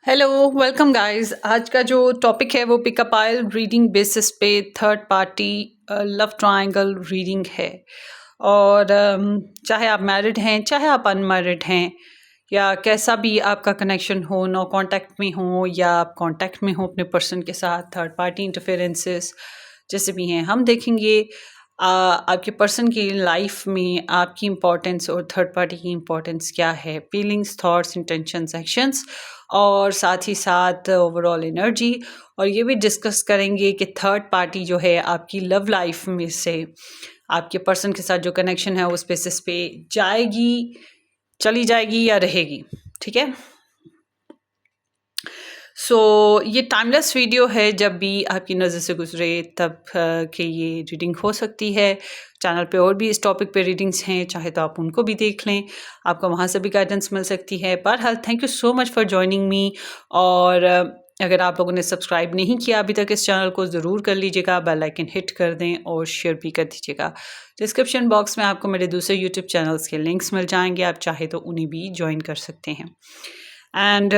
Hello welcome guys. आज का जो टॉपिक है वो पिकअप आइल रीडिंग बेसिस पे third party love triangle reading है। और चाहे आप मैरिड हैं चाहे आप अनमैरिड हैं या कैसा भी आपका कनेक्शन हो, नो कांटेक्ट में हो या आप कांटेक्ट में हो अपने पर्सन के साथ, थर्ड पार्टी इंटरफेरेंसेस जैसे भी हैं, हम देखेंगे आपके पर्सन की लाइफ में आपकी इम्पोर्टेंस और थर्ड पार्टी की इम्पोर्टेंस क्या है, फीलिंग्स, थॉट्स, इंटेंशंस, एक्शंस और साथ ही साथ ओवरऑल एनर्जी। और ये भी डिस्कस करेंगे कि थर्ड पार्टी जो है आपकी लव लाइफ में से आपके पर्सन के साथ जो कनेक्शन है उस बेसिस पे जाएगी, चली जाएगी या रहेगी। ठीक है। ये टाइमलेस वीडियो है, जब भी आपकी नज़र से गुजरे तब के ये रीडिंग हो सकती है। चैनल पे और भी इस टॉपिक पे रीडिंग्स हैं, चाहे तो आप उनको भी देख लें, आपको वहाँ से भी गाइडेंस मिल सकती है। बहरहाल thank you so much for joining me. और अगर आप लोगों ने सब्सक्राइब नहीं किया अभी तक इस चैनल को, ज़रूर कर लीजिएगा, बेल आइकन हिट कर दें और शेयर भी कर दीजिएगा। डिस्क्रिप्शन बॉक्स में आपको मेरे दूसरे यूट्यूब चैनल्स के लिंक्स मिल जाएंगे, आप चाहे तो उन्हें भी ज्वाइन कर सकते हैं। एंड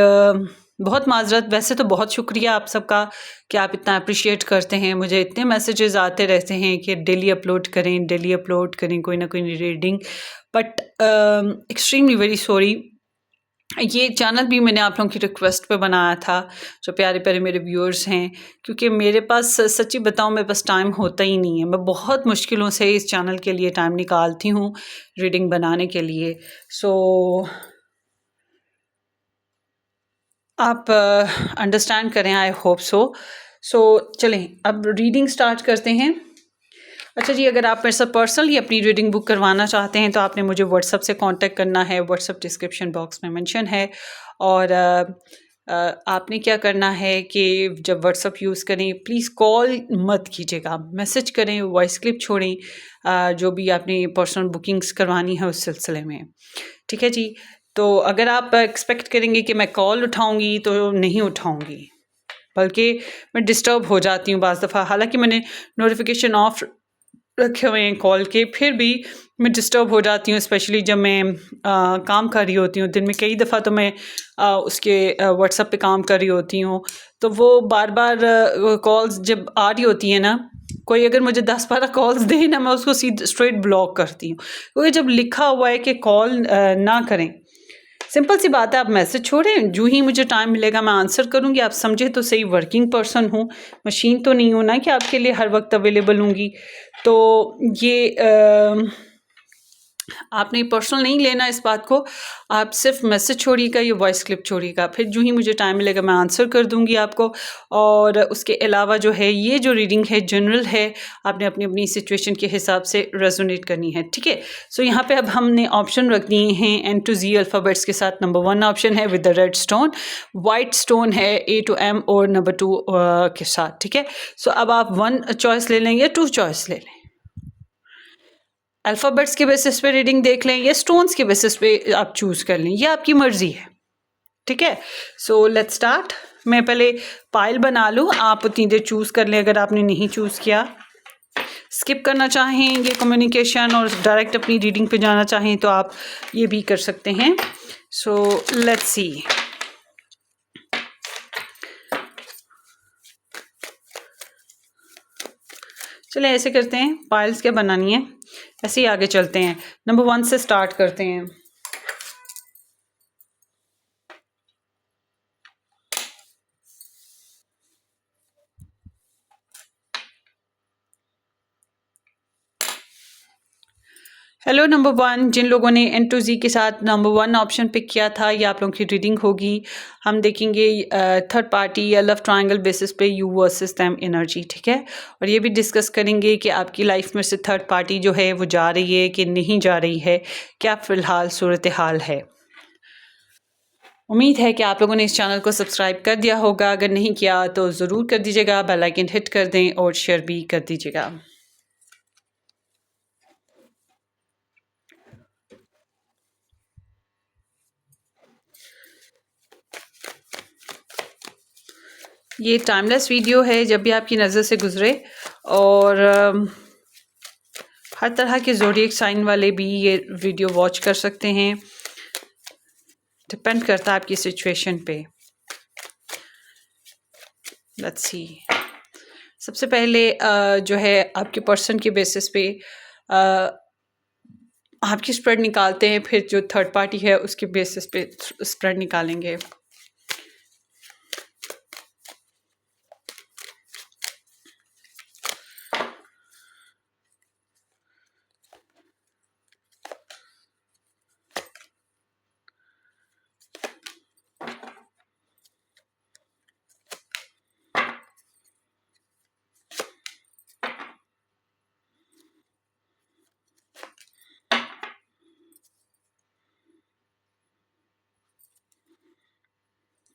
बहुत माजरत, वैसे तो बहुत शुक्रिया आप सबका कि आप इतना अप्रिशिएट करते हैं। मुझे इतने मैसेजेस आते रहते हैं कि डेली अपलोड करें, डेली अपलोड करें कोई ना कोई reading, but extremely very sorry. ये चैनल भी मैंने आप लोगों की रिक्वेस्ट पे बनाया था, जो प्यारे प्यारे मेरे व्यूअर्स हैं, क्योंकि मेरे पास सच्ची बताऊं मेरे पास टाइम होता ही नहीं है। मैं बहुत मुश्किलों से इस चैनल के लिए टाइम निकालती हूँ रीडिंग बनाने के लिए। आप अंडरस्टैंड करें, आई होप सो चलें अब रीडिंग स्टार्ट करते हैं। अच्छा जी, अगर आप मेरे साथ पर्सनली अपनी रीडिंग बुक करवाना चाहते हैं तो आपने मुझे व्हाट्सएप से कांटेक्ट करना है। व्हाट्सएप डिस्क्रिप्शन बॉक्स में मेंशन है। और आपने क्या करना है कि जब व्हाट्सएप यूज़ करें प्लीज़ कॉल मत कीजिएगा, मैसेज करें, वॉइस क्लिप छोड़ें, जो भी आपने पर्सनल बुकिंग्स करवानी है उस सिलसिले में। ठीक है जी। तो अगर आप एक्सपेक्ट करेंगे कि मैं कॉल उठाऊंगी तो नहीं उठाऊंगी, बल्कि मैं डिस्टर्ब हो जाती हूँ बाज़ दफ़ा। हालांकि मैंने नोटिफिकेशन ऑफ रखे हुए हैं कॉल के, फिर भी मैं डिस्टर्ब हो जाती हूँ, स्पेशली जब मैं काम कर रही होती हूँ। दिन में कई दफ़ा तो मैं उसके व्हाट्सएप पे काम कर रही होती हूँ, तो वो बार बार कॉल्स जब आ रही होती है ना, कोई अगर मुझे 10-12 कॉल्स दे ना, मैं उसको सीधे स्ट्रेट ब्लॉक करती हूँ, क्योंकि जब लिखा हुआ है कि कॉल ना करें, सिंपल सी बात है, आप मैसेज छोड़ें, जो ही मुझे टाइम मिलेगा मैं आंसर करूँगी। आप समझे तो सही, वर्किंग पर्सन हूँ, मशीन तो नहीं हूँ ना कि आपके लिए हर वक्त अवेलेबल होंगी। तो ये आपने पर्सनल नहीं लेना इस बात को, आप सिर्फ मैसेज छोड़िएगा या वॉइस क्लिप छोड़िएगा, फिर जो ही मुझे टाइम मिलेगा मैं आंसर कर दूंगी आपको। और उसके अलावा जो है, ये जो रीडिंग है जनरल है, आपने अपनी अपनी सिचुएशन के हिसाब से रेजोनेट करनी है। ठीक है। यहाँ पे अब हमने ऑप्शन रख दिए हैं N to Z अल्फ़ाबेट्स के साथ। नंबर 1 ऑप्शन है with the red stone, white stone है A to M और नंबर 2 के साथ। ठीक है। अब आप 1 चॉइस ले लें या 2 चॉइस ले लें, अल्फ़ाबेट्स के बेसिस पे रीडिंग देख लें या स्टोन्स के बेसिस पे आप चूज़ कर लें, ये आपकी मर्ज़ी है। ठीक है। Let's start. मैं पहले पाइल बना लूँ, आप उतनी देर चूज़ कर लें अगर आपने नहीं चूज़ किया। स्किप करना चाहें ये कम्युनिकेशन और डायरेक्ट अपनी रीडिंग पे जाना चाहें तो आप ये भी कर सकते हैं। Let's see. चलें ऐसे करते हैं, पाइल्स क्या बनानी है, ऐसे ही आगे चलते हैं। नंबर 1 से स्टार्ट करते हैं। हेलो नंबर 1, जिन लोगों ने N to Z के साथ नंबर 1 ऑप्शन पिक किया था, ये आप लोगों की रीडिंग होगी। हम देखेंगे थर्ड पार्टी या लव ट्रायंगल बेसिस पे यू वर्सेस देम एनर्जी। ठीक है। और ये भी डिस्कस करेंगे कि आपकी लाइफ में से थर्ड पार्टी जो है वो जा रही है कि नहीं जा रही है, क्या फ़िलहाल सूरत हाल है। उम्मीद है कि आप लोगों ने इस चैनल को सब्सक्राइब कर दिया होगा, अगर नहीं किया तो ज़रूर कर दीजिएगा, बेल आइकन हिट कर दें और शेयर भी कर दीजिएगा। ये टाइमलेस वीडियो है, जब भी आपकी नज़र से गुजरे। और हर तरह के ज़ोडिएक साइन वाले भी ये वीडियो वॉच कर सकते हैं, डिपेंड करता है आपकी सिचुएशन पे। Let's see. सबसे पहले जो है आपके पर्सन के बेसिस पे आपकी स्प्रेड निकालते हैं, फिर जो थर्ड पार्टी है उसके बेसिस पे स्प्रेड निकालेंगे।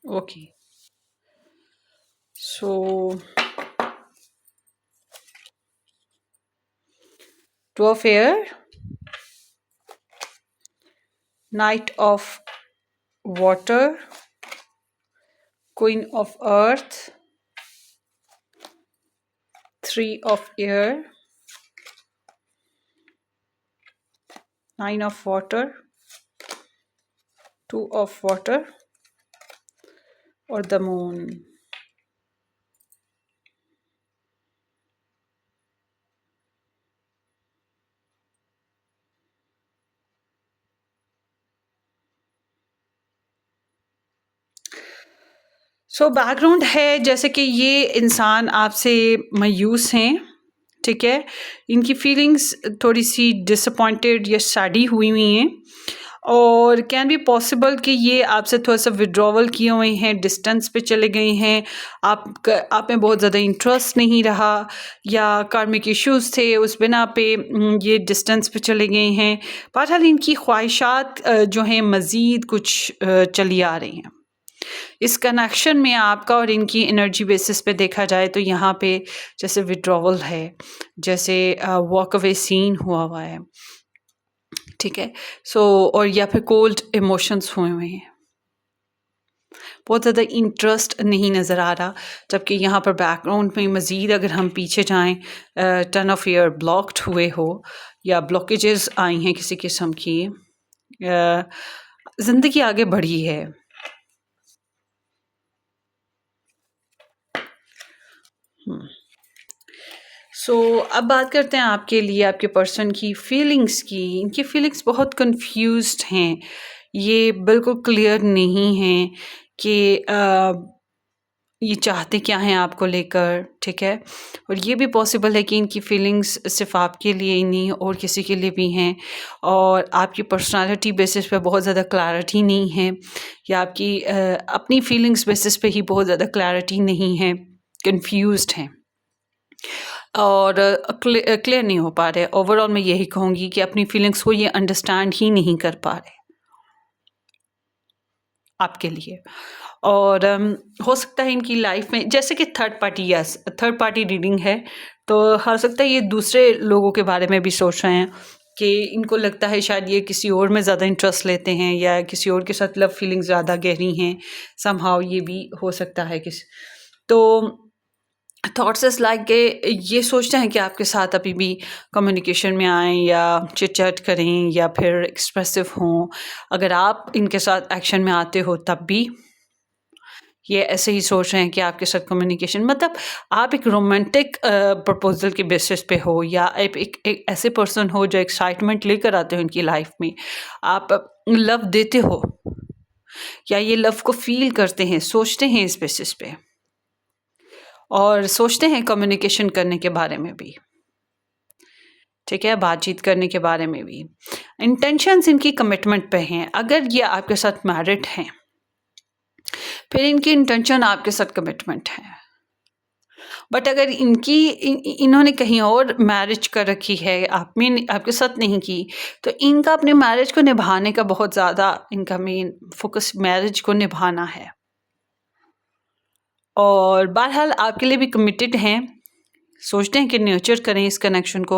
Okay, so two of air, night of water, queen of earth, three of air, nine of water, two of water और द मून। सो बैकग्राउंड है जैसे कि ये इंसान आपसे मायूस हैं, ठीक है। इनकी फीलिंग्स थोड़ी सी डिसअपॉइंटेड या सैडी हुई हैं, और कैन बी पॉसिबल कि ये आपसे थोड़ा सा विड्रॉवल किए हुए हैं, डिस्टेंस पे चले गए हैं, आप में बहुत ज़्यादा इंटरेस्ट नहीं रहा, या कार्मिक इश्यूज थे उस बिना पे ये डिस्टेंस पे चले गए हैं। बहरहाल इनकी ख्वाहिशात जो हैं मज़ीद कुछ चली आ रही हैं। इस कनेक्शन में आपका और इनकी एनर्जी बेसिस पे देखा जाए तो यहाँ पे जैसे विड्रॉवल है, जैसे वॉक अवे सीन हुआ है, ठीक है। सो और या फिर कोल्ड इमोशंस हुए हुए हैं, बहुत ज़्यादा इंटरेस्ट नहीं नज़र आ रहा। जबकि यहाँ पर बैकग्राउंड में मज़ीद अगर हम पीछे जाएं, टर्न ऑफ ईयर ब्लॉक्ड हुए हो या ब्लॉकेजेस आई हैं किसी किस्म की, ज़िंदगी आगे बढ़ी है। सो अब बात करते हैं आपके लिए आपके पर्सन की फीलिंग्स की। इनकी फीलिंग्स बहुत कंफ्यूज्ड हैं, ये बिल्कुल क्लियर नहीं हैं कि ये चाहते क्या हैं आपको लेकर, ठीक है। और ये भी पॉसिबल है कि इनकी फीलिंग्स सिर्फ आपके लिए ही नहीं और किसी के लिए भी हैं, और आपकी पर्सनालिटी बेसिस पे बहुत ज़्यादा क्लैरिटी नहीं है, या आपकी अपनी फीलिंग्स बेसिस पे ही बहुत ज़्यादा क्लैरिटी नहीं है, कंफ्यूज्ड हैं और क्लियर नहीं हो पा रहे। ओवरऑल मैं यही कहूँगी कि अपनी फीलिंग्स को ये अंडरस्टैंड ही नहीं कर पा रहे आपके लिए। और हो सकता है इनकी लाइफ में जैसे कि थर्ड पार्टी रीडिंग है, तो हो सकता है ये दूसरे लोगों के बारे में भी सोच रहे हैं कि इनको लगता है शायद ये किसी और में ज़्यादा इंटरेस्ट लेते हैं या किसी और के साथ लव फीलिंग ज़्यादा गहरी हैं, समहाउ ये भी हो सकता है तो थॉट्स इज लाइक के ये सोचते हैं कि आपके साथ अभी भी कम्युनिकेशन में आएँ या चिट चैट करें या फिर एक्सप्रेसिव हों। अगर आप इनके साथ एक्शन में आते हो तब भी ये ऐसे ही सोच रहे हैं कि आपके साथ कम्युनिकेशन, मतलब आप एक रोमांटिक प्रपोजल के बेसिस पे हो, या आप एक ऐसे पर्सन हो जो एक्साइटमेंट लेकर आते हो इनकी लाइफ में, आप लव देते हो या ये लव को फील करते हैं, सोचते हैं इस बेसिस पे, और सोचते हैं कम्युनिकेशन करने के बारे में भी, ठीक है, बातचीत करने के बारे में भी। इंटेंशंस इनकी कमिटमेंट पे हैं। अगर ये आपके साथ मैरिड हैं फिर इनकी इंटेंशन आपके साथ कमिटमेंट है, बट अगर इन्होंने कहीं और मैरिज कर रखी है, आपके साथ नहीं की, तो इनका अपने मैरिज को निभाने का बहुत ज़्यादा इनका मेन फोकस मैरिज को निभाना है, और बहरहाल आपके लिए भी कमिटेड हैं, सोचते हैं कि नर्चर करें इस कनेक्शन को।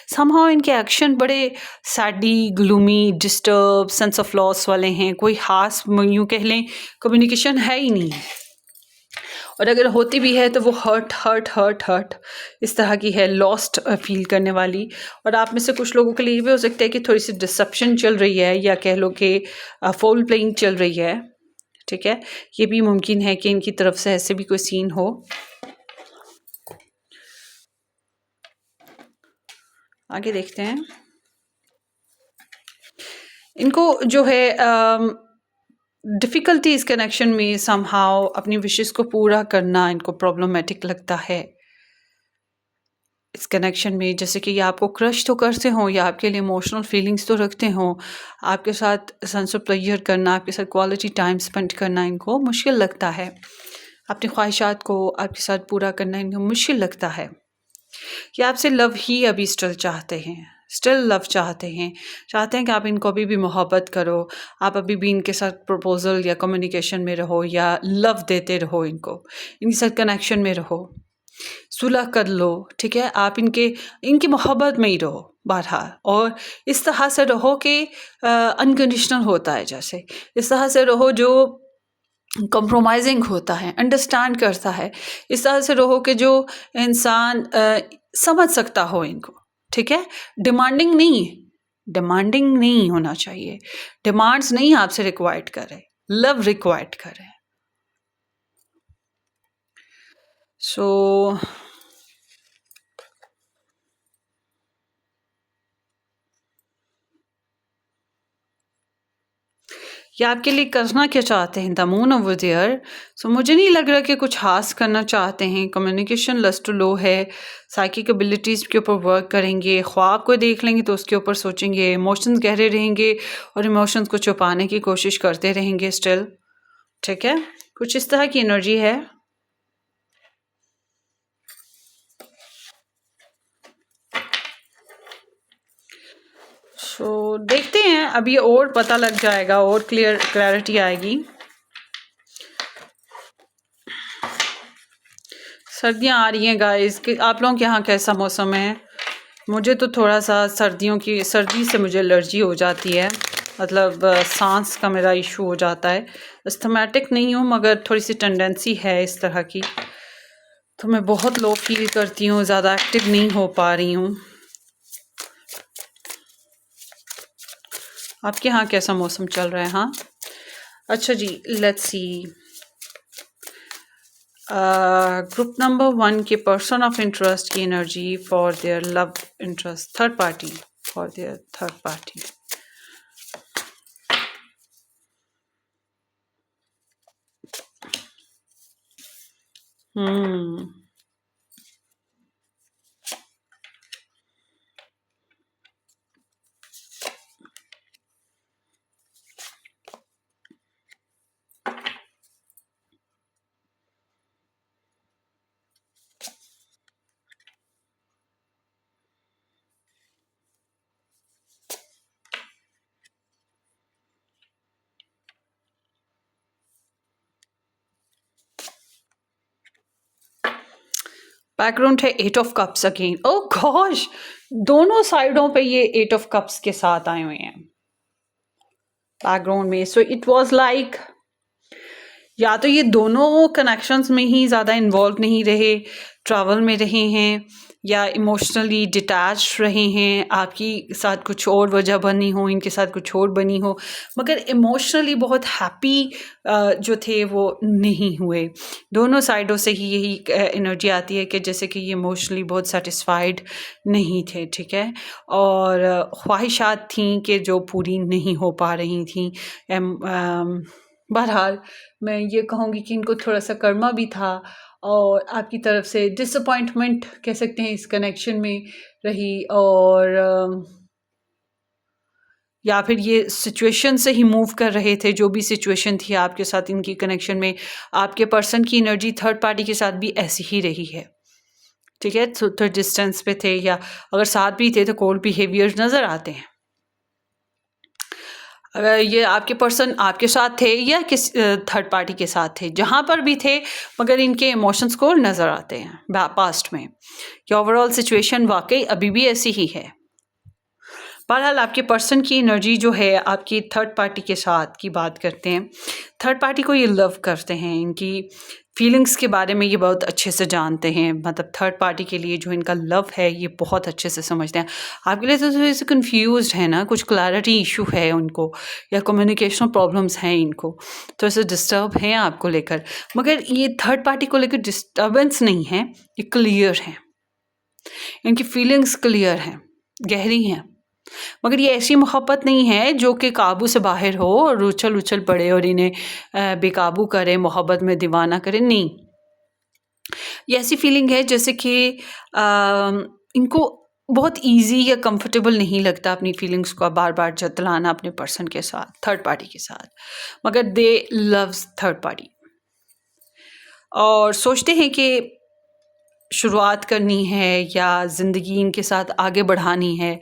समहाउ इनके एक्शन बड़े sad, gloomy, disturb, sense of loss वाले हैं। कोई खास यूँ कह लें कम्युनिकेशन है ही नहीं, और अगर होती भी है तो वो हर्ट इस तरह की है, लॉस्ट फील करने वाली। और आप में से कुछ लोगों के लिए भी हो सकता है कि थोड़ी सी डिसेप्शन चल रही है, या कह लो कि फोल प्लेइंग चल रही है, ठीक है, ये भी मुमकिन है कि इनकी तरफ से ऐसे भी कोई सीन हो। आगे देखते हैं। इनको जो है डिफ़िकल्टी इस कनेक्शन में समहाउ अपनी विशेस को पूरा करना इनको प्रॉब्लमेटिक लगता है इस कनेक्शन में। जैसे कि ये आपको क्रश तो करते हों या आपके लिए इमोशनल फीलिंग्स तो रखते हों, आपके साथ सेंस ऑफ प्लेजर करना, आपके साथ क्वालिटी टाइम स्पेंड करना इनको मुश्किल लगता है। अपनी ख्वाहिशात को आपके साथ पूरा करना इनको मुश्किल लगता है। ये आपसे लव ही अभी स्टिल चाहते हैं, स्टिल लव चाहते हैं कि आप इनको अभी भी मोहब्बत करो, आप अभी भी इनके साथ प्रपोजल या कम्युनिकेशन में रहो या लव देते रहो इनको, इनके साथ कनेक्शन में रहो, सुलह कर लो, ठीक है। आप इनकी मोहब्बत में ही रहो बहरहाल, और इस तरह से रहो कि अनकंडीशनल होता है, जैसे इस तरह से रहो जो कॉम्प्रोमाइजिंग होता है, अंडरस्टैंड करता है। इस तरह से रहो कि जो इंसान समझ सकता हो इनको, ठीक है। डिमांडिंग नहीं होना चाहिए, डिमांड्स नहीं आपसे रिक्वायर्ड करे, लव रिक्वायर्ड करे। सो ये आपके लिए करना क्या चाहते हैं, द मून ओवर देयर। सो मुझे नहीं लग रहा कि कुछ खास करना चाहते हैं। कम्युनिकेशन लस्ट लो है, साइकिक एबिलिटीज़ के ऊपर वर्क करेंगे, ख्वाब को देख लेंगे तो उसके ऊपर सोचेंगे, इमोशंस गहरे रहेंगे और इमोशंस को छुपाने की कोशिश करते रहेंगे स्टिल, ठीक है। कुछ इस तरह की एनर्जी है। सो देखते हैं, अभी और पता लग जाएगा और क्लैरिटी आएगी। सर्दियाँ आ रही हैं गाइस, कि आप लोगों के यहाँ कैसा मौसम है। मुझे तो थोड़ा सा सर्दी से मुझे एलर्जी हो जाती है, मतलब सांस का मेरा इशू हो जाता है। अस्थमैटिक नहीं हूँ मगर थोड़ी सी टेंडेंसी है इस तरह की, तो मैं बहुत लो फील करती हूँ, ज़्यादा एक्टिव नहीं हो पा रही हूँ। आपके यहाँ कैसा मौसम चल रहा है? हाँ अच्छा जी, लेट्स सी। ग्रुप नंबर 1 के पर्सन ऑफ इंटरेस्ट की energy for their love interest, third party, for their third party. Background है 8 of cups again. Oh gosh, दोनों साइडों पे ये 8 ऑफ कप्स के साथ आए हुए हैं बैकग्राउंड में। सो इट वाज लाइक, या तो ये दोनों कनेक्शंस में ही ज़्यादा इन्वॉल्व नहीं रहे, ट्रैवल में रहे हैं, या इमोशनली डिटैच रहे हैं, आपकी साथ कुछ और वजह बनी हो, इनके साथ कुछ और बनी हो, मगर इमोशनली बहुत हैप्पी जो थे वो नहीं हुए। दोनों साइडों से ही यही एनर्जी आती है कि जैसे कि ये इमोशनली बहुत सेटिस्फाइड नहीं थे, ठीक है, और ख्वाहिशात थी कि जो पूरी नहीं हो पा रही थी। बहरहाल मैं ये कहूँगी कि इनको थोड़ा सा कर्मा भी था, और आपकी तरफ से डिसअपॉइंटमेंट कह सकते हैं इस कनेक्शन में रही, और या फिर ये सिचुएशन से ही मूव कर रहे थे, जो भी सिचुएशन थी आपके साथ इनकी कनेक्शन में। आपके पर्सन की एनर्जी थर्ड पार्टी के साथ भी ऐसी ही रही है, ठीक है। थोड़ा डिस्टेंस पे थे, या अगर साथ भी थे तो कोल्ड बिहेवियर नज़र आते हैं। अगर ये आपके पर्सन आपके साथ थे या किस थर्ड पार्टी के साथ थे, जहाँ पर भी थे, मगर इनके इमोशंस को नज़र आते हैं पास्ट में, कि ओवरऑल सिचुएशन वाकई अभी भी ऐसी ही है। बहरहाल आपके पर्सन की एनर्जी जो है आपकी थर्ड पार्टी के साथ की बात करते हैं। थर्ड पार्टी को ये लव करते हैं, इनकी फीलिंग्स के बारे में ये बहुत अच्छे से जानते हैं। मतलब थर्ड पार्टी के लिए जो इनका लव है ये बहुत अच्छे से समझते हैं। आपके लिए तो थोड़े से कन्फ्यूज्ड है ना, कुछ क्लैरिटी इशू है उनको, या कम्युनिकेशन प्रॉब्लम्स हैं इनको, थोड़े से डिस्टर्ब हैं आपको लेकर। मगर ये थर्ड पार्टी को लेकर डिस्टर्बेंस नहीं है, ये क्लियर है, इनकी फीलिंग्स क्लियर हैं, गहरी हैं। मगर ये ऐसी मोहब्बत नहीं है जो कि काबू से बाहर हो और उछल उछल पड़े और इन्हें बेकाबू करे, मोहब्बत में दीवाना करे, नहीं। ये ऐसी फीलिंग है जैसे कि इनको बहुत इजी या कंफर्टेबल नहीं लगता अपनी फीलिंग्स को बार बार जतलाना अपने पर्सन के साथ, थर्ड पार्टी के साथ। मगर दे लव्स थर्ड पार्टी और सोचते हैं कि शुरुआत करनी है या ज़िंदगी इनके साथ आगे बढ़ानी है,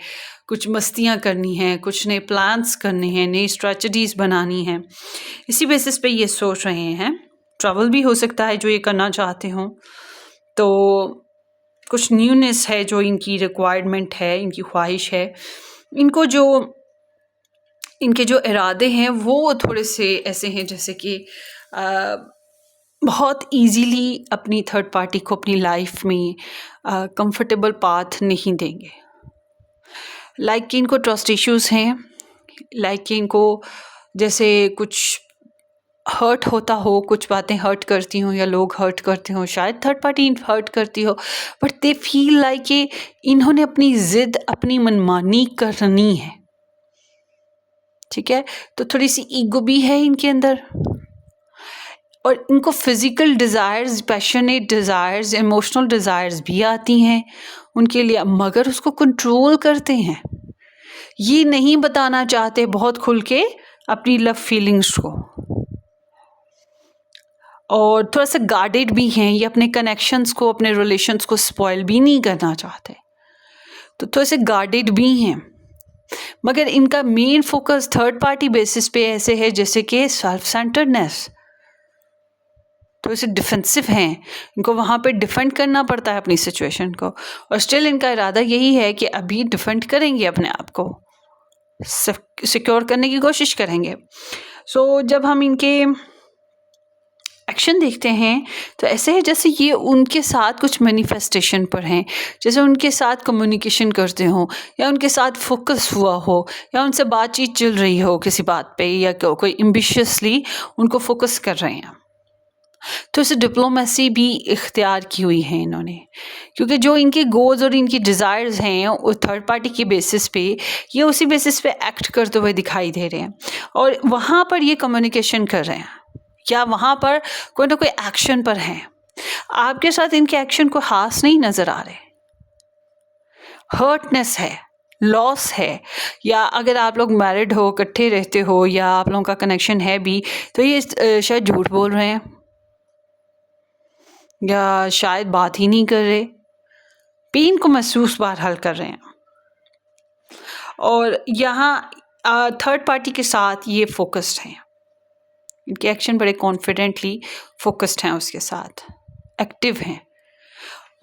कुछ मस्तियाँ करनी हैं, कुछ नए प्लान्स करने हैं, नई स्ट्रेटजीज़ बनानी हैं। इसी बेसिस पे ये सोच रहे हैं। ट्रैवल भी हो सकता है जो ये करना चाहते हों। तो कुछ न्यूनेस है जो इनकी रिक्वायरमेंट है, इनकी ख्वाहिश है। इनको जो इनके जो इरादे हैं वो थोड़े से ऐसे हैं जैसे कि बहुत इजीली अपनी थर्ड पार्टी को अपनी लाइफ में कंफर्टेबल पाथ नहीं देंगे। लाइक कि इनको ट्रस्ट इश्यूज़ हैं, लाइक कि इनको जैसे कुछ हर्ट होता हो, कुछ बातें हर्ट करती हों या लोग हर्ट करते हों, शायद थर्ड पार्टी हर्ट करती हो, बट दे फील लाइक कि इन्होंने अपनी ज़िद, अपनी मनमानी करनी है। ठीक है, तो थोड़ी सी ईगो भी है इनके अंदर और इनको physical desires, passionate desires, emotional desires भी आती हैं उनके लिए, मगर उसको कंट्रोल करते हैं। ये नहीं बताना चाहते बहुत खुल के अपनी लव फीलिंग्स को, और थोड़ा सा गार्डेड भी हैं। ये अपने कनेक्शंस को, अपने रिलेशंस को स्पॉइल भी नहीं करना चाहते, तो थोड़े से गार्डेड भी हैं। मगर इनका main focus third party basis पे ऐसे है जैसे कि सेल्फ सेंटर्डनेस, तो इसे डिफेंसिव हैं, इनको वहाँ पे डिफेंड करना पड़ता है अपनी सिचुएशन को, और स्टिल इनका इरादा यही है कि अभी डिफेंड करेंगे, अपने आप को सिक्योर करने की कोशिश करेंगे। सो जब हम इनके एक्शन देखते हैं तो ऐसे है जैसे ये उनके साथ कुछ मैनिफेस्टेशन पर हैं, जैसे उनके साथ कम्युनिकेशन करते हो या उनके साथ फोकस हुआ हो या उनसे बातचीत चल रही हो किसी बात पे, या कोई एम्बिशियसली उनको फोकस कर रहे हैं। तो इसे डिप्लोमेसी भी इख्तियार की हुई है इन्होंने, क्योंकि जो इनके गोल्स और इनकी डिज़ायर्स हैं वो थर्ड पार्टी के बेसिस पे, ये उसी बेसिस पे एक्ट करते हुए दिखाई दे रहे हैं, और वहाँ पर ये कम्युनिकेशन कर रहे हैं या वहाँ पर कोई ना कोई एक्शन पर हैं। आपके साथ इनके एक्शन को खास नहीं नज़र आ रहे, हर्टनेस है, लॉस है, या अगर आप लोग मैरिड हो, इकट्ठे रहते हो, या आप लोगों का कनेक्शन है भी, तो ये शायद झूठ बोल रहे हैं या शायद बात ही नहीं कर रहे, पेन को महसूस बहरहाल कर रहे हैं। और यहाँ थर्ड पार्टी के साथ ये फोकस्ड हैं, इनके एक्शन बड़े कॉन्फिडेंटली फोकस्ड हैं, उसके साथ एक्टिव हैं,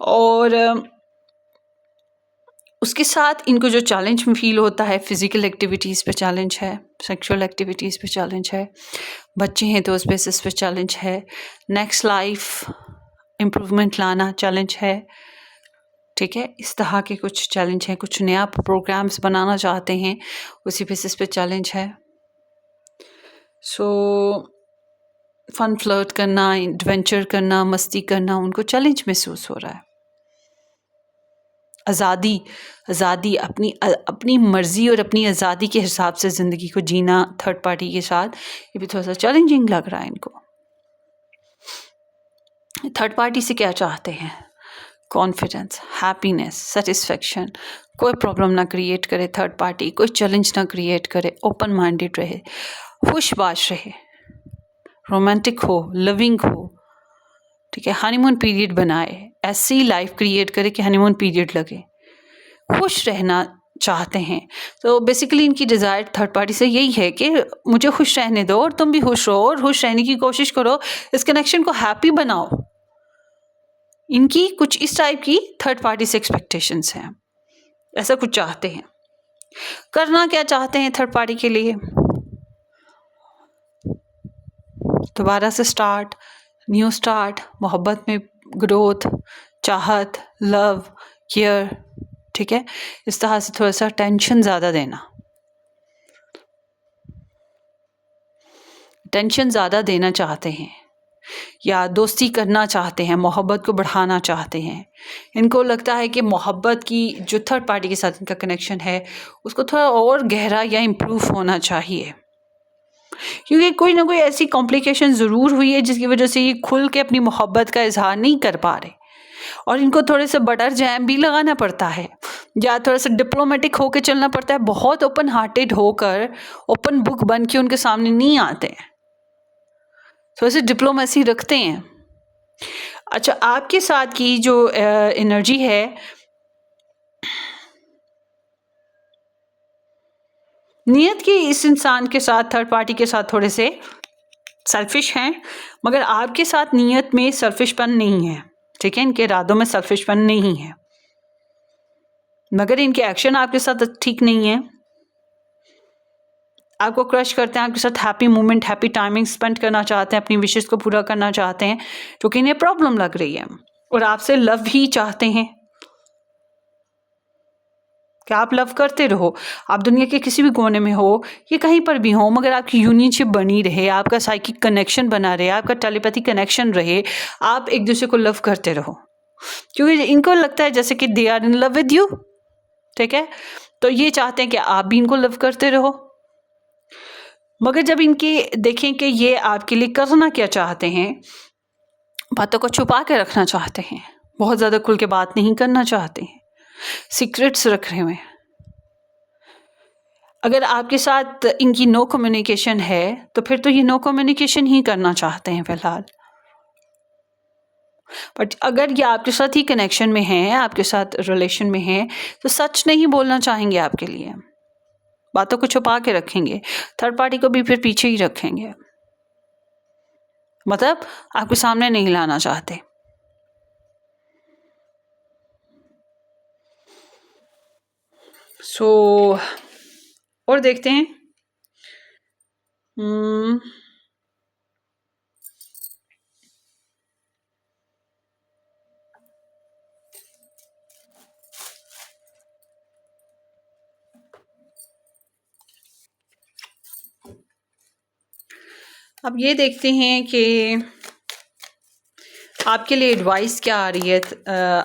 और उसके साथ इनको जो चैलेंज में फील होता है, फिज़िकल एक्टिविटीज़ पे चैलेंज है, सेक्सुअल एक्टिविटीज़ पे चैलेंज है, बच्चे हैं तो उस बेसिस पे चैलेंज है, नेक्स्ट लाइफ इम्प्रूवमेंट लाना चैलेंज है। ठीक है, इस तरह के कुछ चैलेंज हैं, कुछ नया प्रोग्राम्स बनाना चाहते हैं, उसी बेसिस पे चैलेंज है। सो फन फ्लर्ट करना, एडवेंचर करना, मस्ती करना, उनको चैलेंज महसूस हो रहा है। आज़ादी, अपनी मर्ज़ी और अपनी आज़ादी के हिसाब से ज़िंदगी को जीना थर्ड पार्टी के साथ, ये भी थोड़ा सा चैलेंजिंग लग रहा है इनको। थर्ड पार्टी से क्या चाहते हैं? कॉन्फिडेंस, हैप्पीनेस, सेटिस्फेक्शन, कोई प्रॉब्लम ना क्रिएट करे थर्ड पार्टी, कोई चैलेंज ना क्रिएट करे, ओपन माइंडेड रहे, खुशबाश रहे, रोमांटिक हो, लिविंग हो। ठीक है, हनीमून पीरियड बनाए, ऐसी लाइफ क्रिएट करे कि हनीमून पीरियड लगे, खुश रहना चाहते हैं। तो बेसिकली इनकी डिज़ायर थर्ड पार्टी से यही है कि मुझे खुश रहने दो और तुम भी खुश रहो और खुश रहने की कोशिश करो, इस कनेक्शन को हैप्पी बनाओ। इनकी कुछ इस टाइप की थर्ड पार्टी से एक्सपेक्टेशंस हैं, ऐसा कुछ चाहते हैं। करना क्या चाहते हैं थर्ड पार्टी के लिए? दोबारा से स्टार्ट, न्यू स्टार्ट, मोहब्बत में ग्रोथ, चाहत, लव, केयर, ठीक है। इस तरह से थोड़ा सा टेंशन ज़्यादा देना, टेंशन ज़्यादा देना चाहते हैं, या दोस्ती करना चाहते हैं, मोहब्बत को बढ़ाना चाहते हैं। इनको लगता है कि मोहब्बत की जो थर्ड पार्टी के साथ इनका कनेक्शन है उसको थोड़ा और गहरा या इम्प्रूव होना चाहिए, क्योंकि कोई ना कोई ऐसी कॉम्प्लिकेशन ज़रूर हुई है जिसकी वजह से ये खुल के अपनी मोहब्बत का इजहार नहीं कर पा रहे, और इनको थोड़े से बटर जैम भी लगाना पड़ता है, या थोड़ा सा डिप्लोमेटिक होकर चलना पड़ता है। बहुत ओपन हार्टेड होकर, ओपन बुक बन के उनके सामने नहीं आते हैं, थोड़ी सी डिप्लोमेसी रखते हैं। अच्छा, आपके साथ की जो एनर्जी है, नियत की इस इंसान के साथ, थर्ड पार्टी के साथ थोड़े से सेल्फिश हैं, मगर आपके साथ नियत में सेल्फिशपन नहीं है, ठीक है। इनके इरादों में सेल्फिशपन नहीं है, मगर इनके एक्शन आपके साथ ठीक नहीं है। आपको क्रश करते हैं, आपके साथ happy moment, happy timing spend करना चाहते हैं, अपनी विशेष को पूरा करना चाहते हैं, क्योंकि इन्हें प्रॉब्लम लग रही है, और आपसे लव ही चाहते हैं कि आप लव करते रहो। आप दुनिया के किसी भी कोने में हो, ये कहीं पर भी हो, मगर आपकी यूनियनशिप बनी रहे, आपका साइकिक कनेक्शन बना रहे, आपका टेलीपैथी कनेक्शन रहे, आप एक दूसरे को लव करते रहो, क्योंकि इनको लगता है जैसे कि they are in love with you, ठीक है। तो ये चाहते हैं कि आप भी इनको लव करते रहो, मगर जब इनके देखें कि ये आपके लिए करना क्या चाहते हैं, बातों को छुपा के रखना चाहते हैं, बहुत ज़्यादा खुल के बात नहीं करना चाहते हैं, सीक्रेट्स रख रहे हैं। अगर आपके साथ इनकी नो कम्युनिकेशन है तो फिर तो ये नो कम्युनिकेशन ही करना चाहते हैं फ़िलहाल। बट अगर ये आपके साथ ही कनेक्शन में हैं, आपके साथ रिलेशन में हैं, तो सच नहीं बोलना चाहेंगे आपके लिए, बातों को छुपा के रखेंगे, थर्ड पार्टी को भी फिर पीछे ही रखेंगे, मतलब आपके सामने नहीं लाना चाहते। और देखते हैं। अब ये देखते हैं कि आपके लिए एडवाइस क्या आ रही है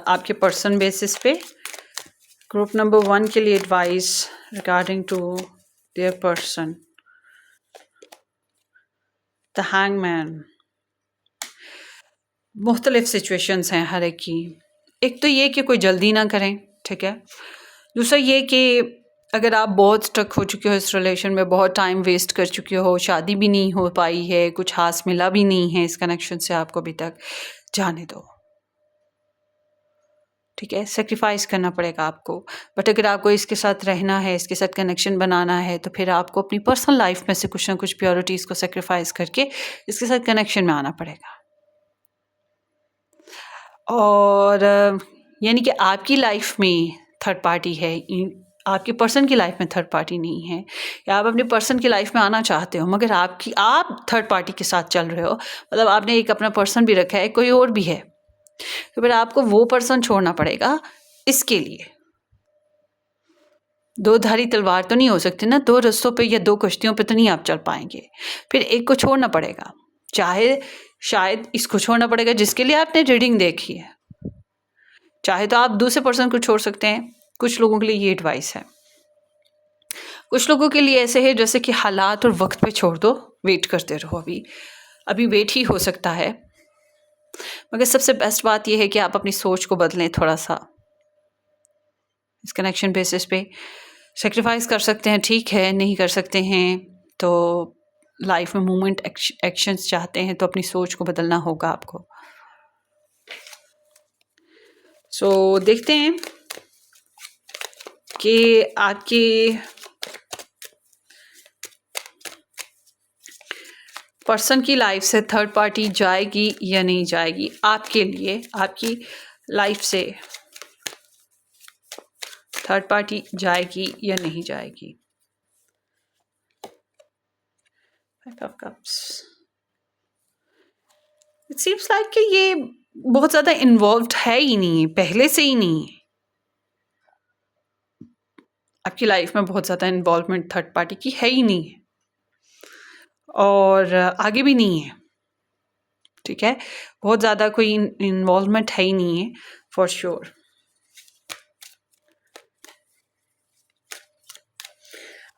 आपके पर्सन बेसिस पे। ग्रुप नंबर 1 के लिए advice regarding to their person, the hangman. मुख्तलिफ सिचुएशंस हैं हर एक की। एक तो ये कि कोई जल्दी ना करें, ठीक है। दूसरा ये कि अगर आप बहुत स्टक हो चुके हो इस रिलेशन में, बहुत टाइम वेस्ट कर चुके हो, शादी भी नहीं हो पाई है, कुछ खास मिला भी नहीं है इस कनेक्शन से आपको अभी तक, जाने दो, ठीक है। सेक्रीफाइस करना पड़ेगा आपको, बट अगर आपको इसके साथ रहना है, इसके साथ कनेक्शन बनाना है, तो फिर आपको अपनी पर्सनल लाइफ में से कुछ ना कुछ प्योरिटीज़ को सेक्रीफाइस करके इसके साथ कनेक्शन में आना पड़ेगा। और यानी कि आपकी लाइफ में थर्ड पार्टी है, आपके पर्सन की लाइफ में थर्ड पार्टी नहीं है, या आप अपने पर्सन की लाइफ में आना चाहते हो मगर आप थर्ड पार्टी के साथ चल रहे हो, मतलब आपने एक अपना पर्सन भी रखा है, कोई और भी है, तो फिर आपको वो पर्सन छोड़ना पड़ेगा। इसके लिए दो धारी तलवार तो नहीं हो सकती ना, दो रस्तों पे या दो कश्तियों पे तो नहीं आप चल पाएंगे, फिर एक को छोड़ना पड़ेगा। चाहे शायद इसको छोड़ना पड़ेगा जिसके लिए आपने रीडिंग देखी है, चाहे तो आप दूसरे पर्सन को छोड़ सकते हैं। कुछ लोगों के लिए ये एडवाइस है, कुछ लोगों के लिए ऐसे है जैसे कि हालात और वक्त पे छोड़ दो, वेट करते रहो, अभी वेट ही हो सकता है। मगर सबसे बेस्ट बात यह है कि आप अपनी सोच को बदलें थोड़ा सा, इस कनेक्शन बेसिस पे सेक्रीफाइस कर सकते हैं, ठीक है, नहीं कर सकते हैं तो लाइफ में मूवमेंट एक्शंस चाहते हैं तो अपनी सोच को बदलना होगा आपको। देखते हैं कि आपके पर्सन की लाइफ से थर्ड पार्टी जाएगी या नहीं जाएगी आपके लिए, आपकी लाइफ से थर्ड पार्टी जाएगी या नहीं जाएगी। Five of cups, it seems like कि ये बहुत ज़्यादा इन्वॉल्व्ड है ही नहीं, पहले से ही नहीं है आपकी लाइफ में, बहुत ज़्यादा इन्वॉल्वमेंट थर्ड पार्टी की है ही नहीं है और आगे भी नहीं है। ठीक है, बहुत ज़्यादा कोई इन्वॉल्वमेंट है ही नहीं है फॉर श्योर।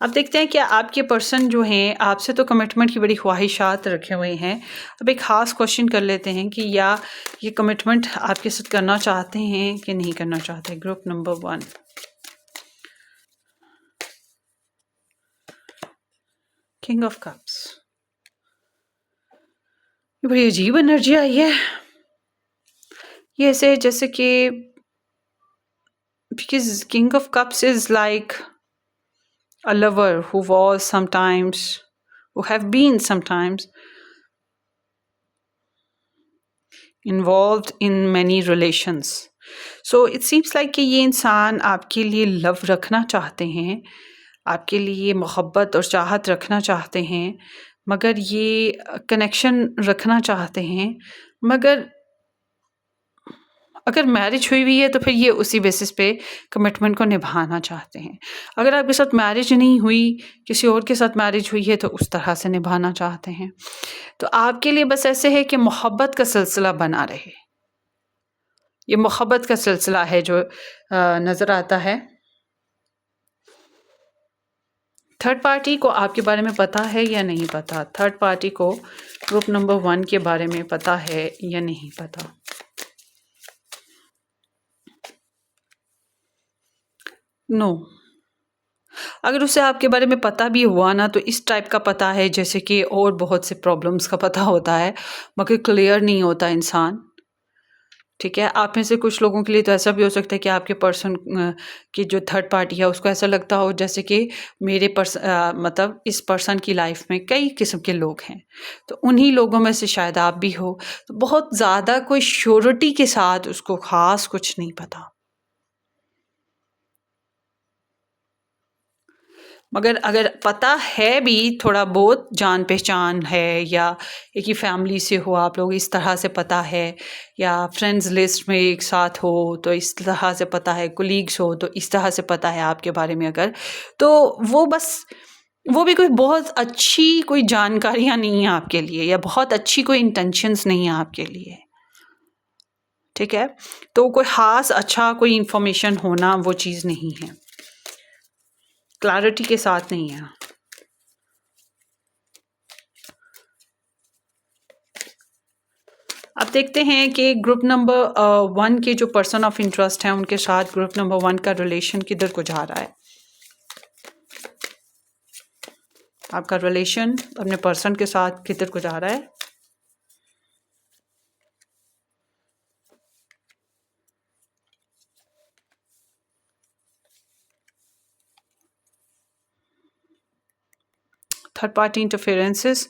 अब देखते हैं कि आपके पर्सन जो हैं आपसे तो कमिटमेंट की बड़ी ख्वाहिशात रखे हुए हैं। अब एक ख़ास क्वेश्चन कर लेते हैं कि या ये कमिटमेंट आपके साथ करना चाहते हैं कि नहीं करना चाहते। Group number 1, king of cups, ये बड़ी अजीब एनर्जी आई है। ये ऐसे जैसे कि because king of cups is like a lover who was sometimes, who have been sometimes involved in many relations. So it seems like कि ये इंसान आपके लिए लव रखना चाहते हैं, आपके लिए मोहब्बत और चाहत रखना चाहते हैं, मगर ये कनेक्शन रखना चाहते हैं, मगर अगर मैरिज हुई हुई है तो फिर ये उसी बेसिस पे कमिटमेंट को निभाना चाहते हैं। अगर आपके साथ मैरिज नहीं हुई, किसी और के साथ मैरिज हुई है तो उस तरह से निभाना चाहते हैं। तो आपके लिए बस ऐसे है कि मोहब्बत का सिलसिला बना रहे। ये मोहब्बत का सिलसिला है जो नज़र आता है। थर्ड पार्टी को आपके बारे में पता है या नहीं पता? थर्ड पार्टी को ग्रुप नंबर 1 के बारे में पता है या नहीं पता? नो। अगर उसे आपके बारे में पता भी हुआ ना तो इस टाइप का पता है जैसे कि और बहुत से प्रॉब्लम्स का पता होता है, मगर क्लियर नहीं होता इंसान। ठीक है, आप में से कुछ लोगों के लिए तो ऐसा भी हो सकता है कि आपके पर्सन की जो थर्ड पार्टी है उसको ऐसा लगता हो जैसे कि मेरे मतलब इस पर्सन की लाइफ में कई किस्म के लोग हैं, तो उन्हीं लोगों में से शायद आप भी हो। तो बहुत ज़्यादा कोई श्योरिटी के साथ उसको ख़ास कुछ नहीं पता, मगर अगर पता है भी थोड़ा बहुत, जान पहचान है या एक ही फैमिली से हो आप लोग, इस तरह से पता है, या फ्रेंड्स लिस्ट में एक साथ हो तो इस तरह से पता है, कोलीग्स हो तो इस तरह से पता है आपके बारे में, अगर तो वो बस वो भी कोई बहुत अच्छी कोई जानकारियाँ नहीं है आपके लिए, या बहुत अच्छी कोई इंटेंशंस नहीं है आपके लिए। ठीक है, तो कोई ख़ास अच्छा कोई इंफॉर्मेशन होना वो चीज़ नहीं है, क्लैरिटी के साथ नहीं है। अब देखते हैं कि ग्रुप नंबर 1 के जो पर्सन ऑफ इंटरेस्ट हैं उनके साथ ग्रुप नंबर 1 का रिलेशन किधर को जा रहा है। आपका रिलेशन अपने पर्सन के साथ किधर को जा रहा है। थर्ड पार्टी इंटरफेरेंसेस,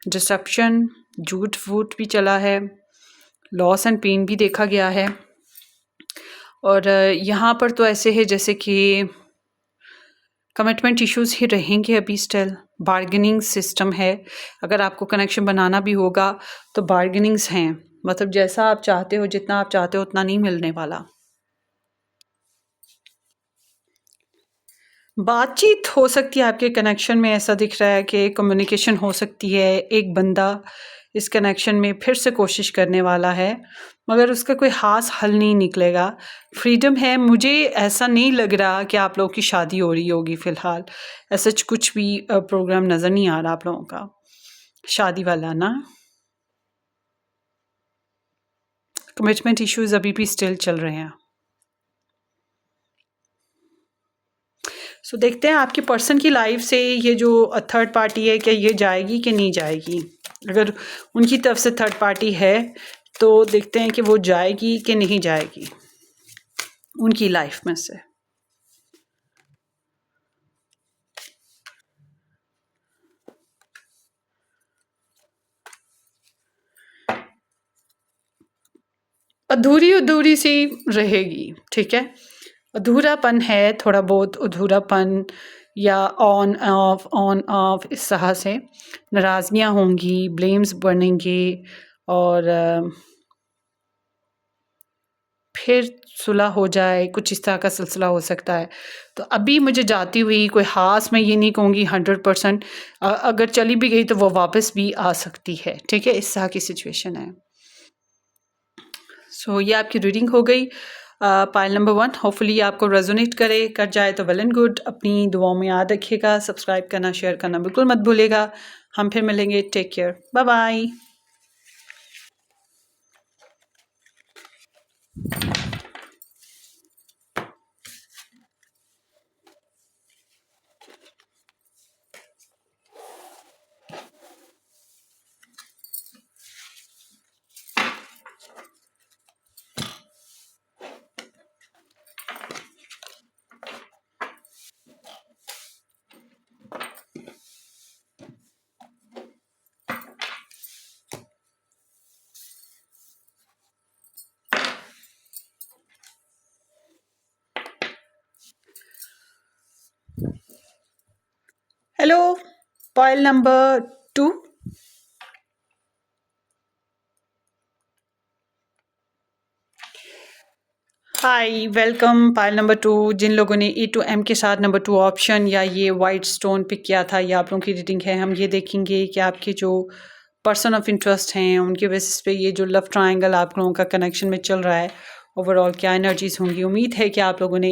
डिसेप्शन, झूठ फूट भी चला है, लॉस एंड पेन भी देखा गया है। और यहाँ पर तो ऐसे है जैसे कि कमिटमेंट इश्यूज ही रहेंगे अभी स्टिल। बार्गेनिंग सिस्टम है, अगर आपको कनेक्शन बनाना भी होगा तो बार्गेनिंग्स हैं, मतलब जैसा आप चाहते हो, जितना आप चाहते हो उतना नहीं मिलने वाला। बातचीत हो सकती है आपके कनेक्शन में, ऐसा दिख रहा है कि कम्युनिकेशन हो सकती है। एक बंदा इस कनेक्शन में फिर से कोशिश करने वाला है, मगर उसका कोई ख़ास हल नहीं निकलेगा। फ्रीडम है, मुझे ऐसा नहीं लग रहा कि आप लोगों की शादी हो रही होगी फ़िलहाल। ऐसा कुछ भी प्रोग्राम नज़र नहीं आ रहा आप लोगों का शादी वाला ना। कमिटमेंट इश्यूज़ अभी भी स्टिल चल रहे हैं। सो देखते हैं आपकी पर्सन की लाइफ से ये जो थर्ड पार्टी है, क्या ये जाएगी कि नहीं जाएगी। अगर उनकी तरफ से थर्ड पार्टी है तो देखते हैं कि वो जाएगी कि नहीं जाएगी उनकी लाइफ में से। अधूरी अधूरी सी रहेगी। ठीक है, अधूरापन है, थोड़ा बहुत अधूरापन या ऑन ऑफ इस तरह से नाराज़गियाँ होंगी, ब्लेम्स बनेंगे और फिर सुलह हो जाए, कुछ इस तरह का सिलसिला हो सकता है। तो अभी मुझे जाती हुई कोई ख़ास मैं ये नहीं कहूँगी 100%, अगर चली भी गई तो वो वापस भी आ सकती है, ठीक है? इस तरह की सिचुएशन है। सो ये आपकी रीडिंग हो गई पाइल नंबर 1। होपफुली आपको रेजोनेट कर जाए तो वेल एंड गुड। अपनी दुआओं में याद रखिएगा, सब्सक्राइब करना, शेयर करना बिल्कुल मत भूलिएगा। हम फिर मिलेंगे। Take care, bye bye. Hello, pile number 2। Hi, welcome pile number 2। जिन लोगों ने ई टू एम के साथ नंबर 2 ऑप्शन या ये वाइट स्टोन पिक किया था, ये आप लोगों की रीडिंग है। हम ये देखेंगे कि आपके जो पर्सन ऑफ इंटरेस्ट हैं उनके बेसिस पे ये जो लव ट्रायंगल आप लोगों का कनेक्शन में चल रहा है, ओवरऑल क्या एनर्जीज होंगी। उम्मीद है कि आप लोगों ने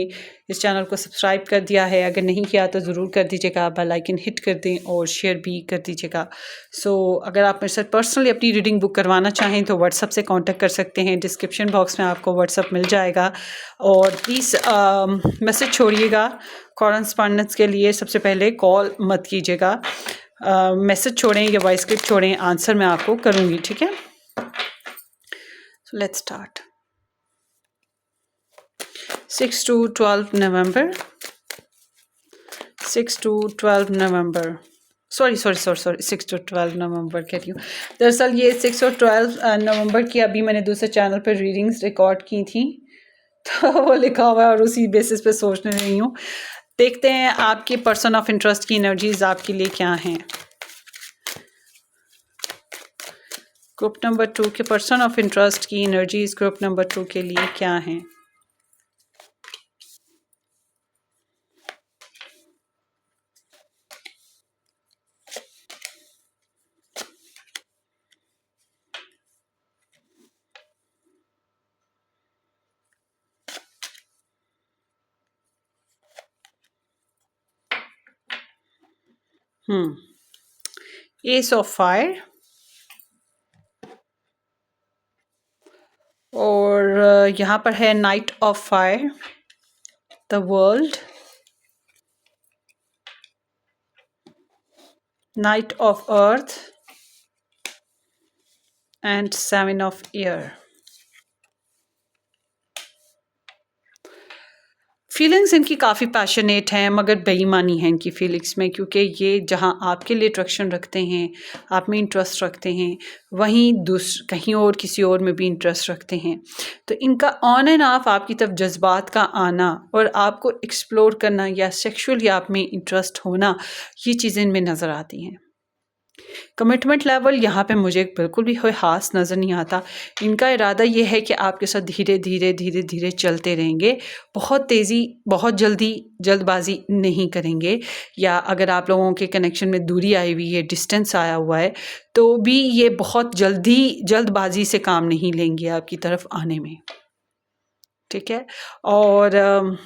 इस चैनल को सब्सक्राइब कर दिया है। अगर नहीं किया तो ज़रूर कर दीजिएगा, बेल आइकन हिट कर दें और शेयर भी कर दीजिएगा। सो अगर आप मेरे साथ पर्सनली अपनी रीडिंग बुक करवाना चाहें तो व्हाट्सअप से कांटेक्ट कर सकते हैं। डिस्क्रिप्शन बॉक्स में आपको व्हाट्सअप मिल जाएगा। और प्लीज़ मैसेज छोड़िएगा कॉरेस्पॉन्डेंस के लिए। सबसे पहले कॉल मत कीजिएगा, मैसेज छोड़ें या वॉइस क्लिप छोड़ें, आंसर मैं आपको करूँगी, ठीक है? So let's start. 6 to 12 November, 6 to 12 November, sorry 6 to 12 नवंबर कह रही हूँ। दरअसल ये 6 और 12 नवंबर की अभी मैंने दूसरे चैनल पर रीडिंग्स रिकॉर्ड की थी, तो वो लिखा हुआ है और उसी बेसिस पे सोचने रही हूँ। देखते हैं आपके पर्सन ऑफ इंटरेस्ट की एनर्जीज आपके लिए क्या हैं। ग्रुप नंबर 2 के पर्सन ऑफ इंटरेस्ट की एनर्जीज ग्रुप नंबर 2 के लिए क्या हैं? एस ऑफ फायर और यहाँ पर है night of fire, the world, night of earth and 7 of air. Feelings इनकी काफ़ी पैशनेट हैं, मगर बेईमानी है इनकी फीलिंग्स में, क्योंकि ये जहाँ आपके लिए अट्रैक्शन रखते हैं, आप में इंटरेस्ट रखते हैं, वहीं कहीं और किसी और में भी इंटरेस्ट रखते हैं। तो इनका ऑन एंड ऑफ आपकी तरफ जज्बात का आना और आपको एक्सप्लोर करना या सेक्सुअली आप में इंटरेस्ट होना, ये चीज़ें इनमें नज़र आती हैं। कमिटमेंट लेवल यहाँ पे मुझे बिल्कुल भी कोई ख़ास नज़र नहीं आता। इनका इरादा ये है कि आपके साथ धीरे धीरे धीरे धीरे चलते रहेंगे, बहुत तेज़ी बहुत जल्दी जल्दबाजी नहीं करेंगे। या अगर आप लोगों के कनेक्शन में दूरी आई हुई है, डिस्टेंस आया हुआ है, तो भी ये बहुत जल्दबाजी से काम नहीं लेंगे आपकी तरफ आने में, ठीक है? और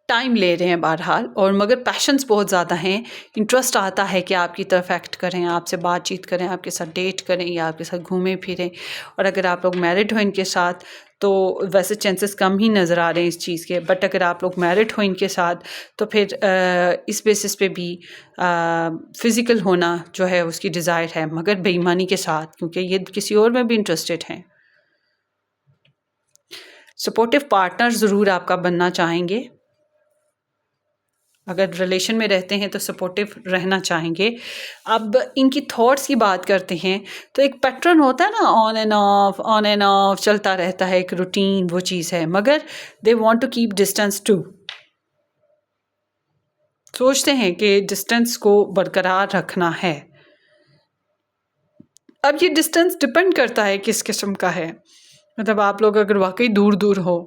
टाइम ले रहे हैं बहरहाल, और मगर पैशंस बहुत ज़्यादा हैं। इंटरेस्ट आता है कि आपकी तरफ एक्ट करें, आपसे बातचीत करें, आपके साथ डेट करें या आपके साथ घूमें फिरें। और अगर आप लोग मैरिड हो इनके साथ तो वैसे चांसेस कम ही नज़र आ रहे हैं इस चीज़ के, बट अगर आप लोग मैरिड हो इनके साथ तो फिर इस बेसिस पे भी फ़िज़िकल होना जो है उसकी डिज़ायर है, मगर बेईमानी के साथ, क्योंकि ये किसी और में भी इंटरेस्टेड हैं। सपोर्टिव पार्टनर ज़रूर आपका बनना चाहेंगे। अगर रिलेशन में रहते हैं तो सपोर्टिव रहना चाहेंगे। अब इनकी थॉट्स की बात करते हैं तो एक पैटर्न होता है ना, ऑन एंड ऑफ चलता रहता है, एक रूटीन वो चीज़ है, मगर they want to keep distance too. सोचते हैं कि डिस्टेंस को बरकरार रखना है। अब ये डिस्टेंस डिपेंड करता है किस किस्म का है, मतलब आप लोग अगर वाकई दूर दूर हो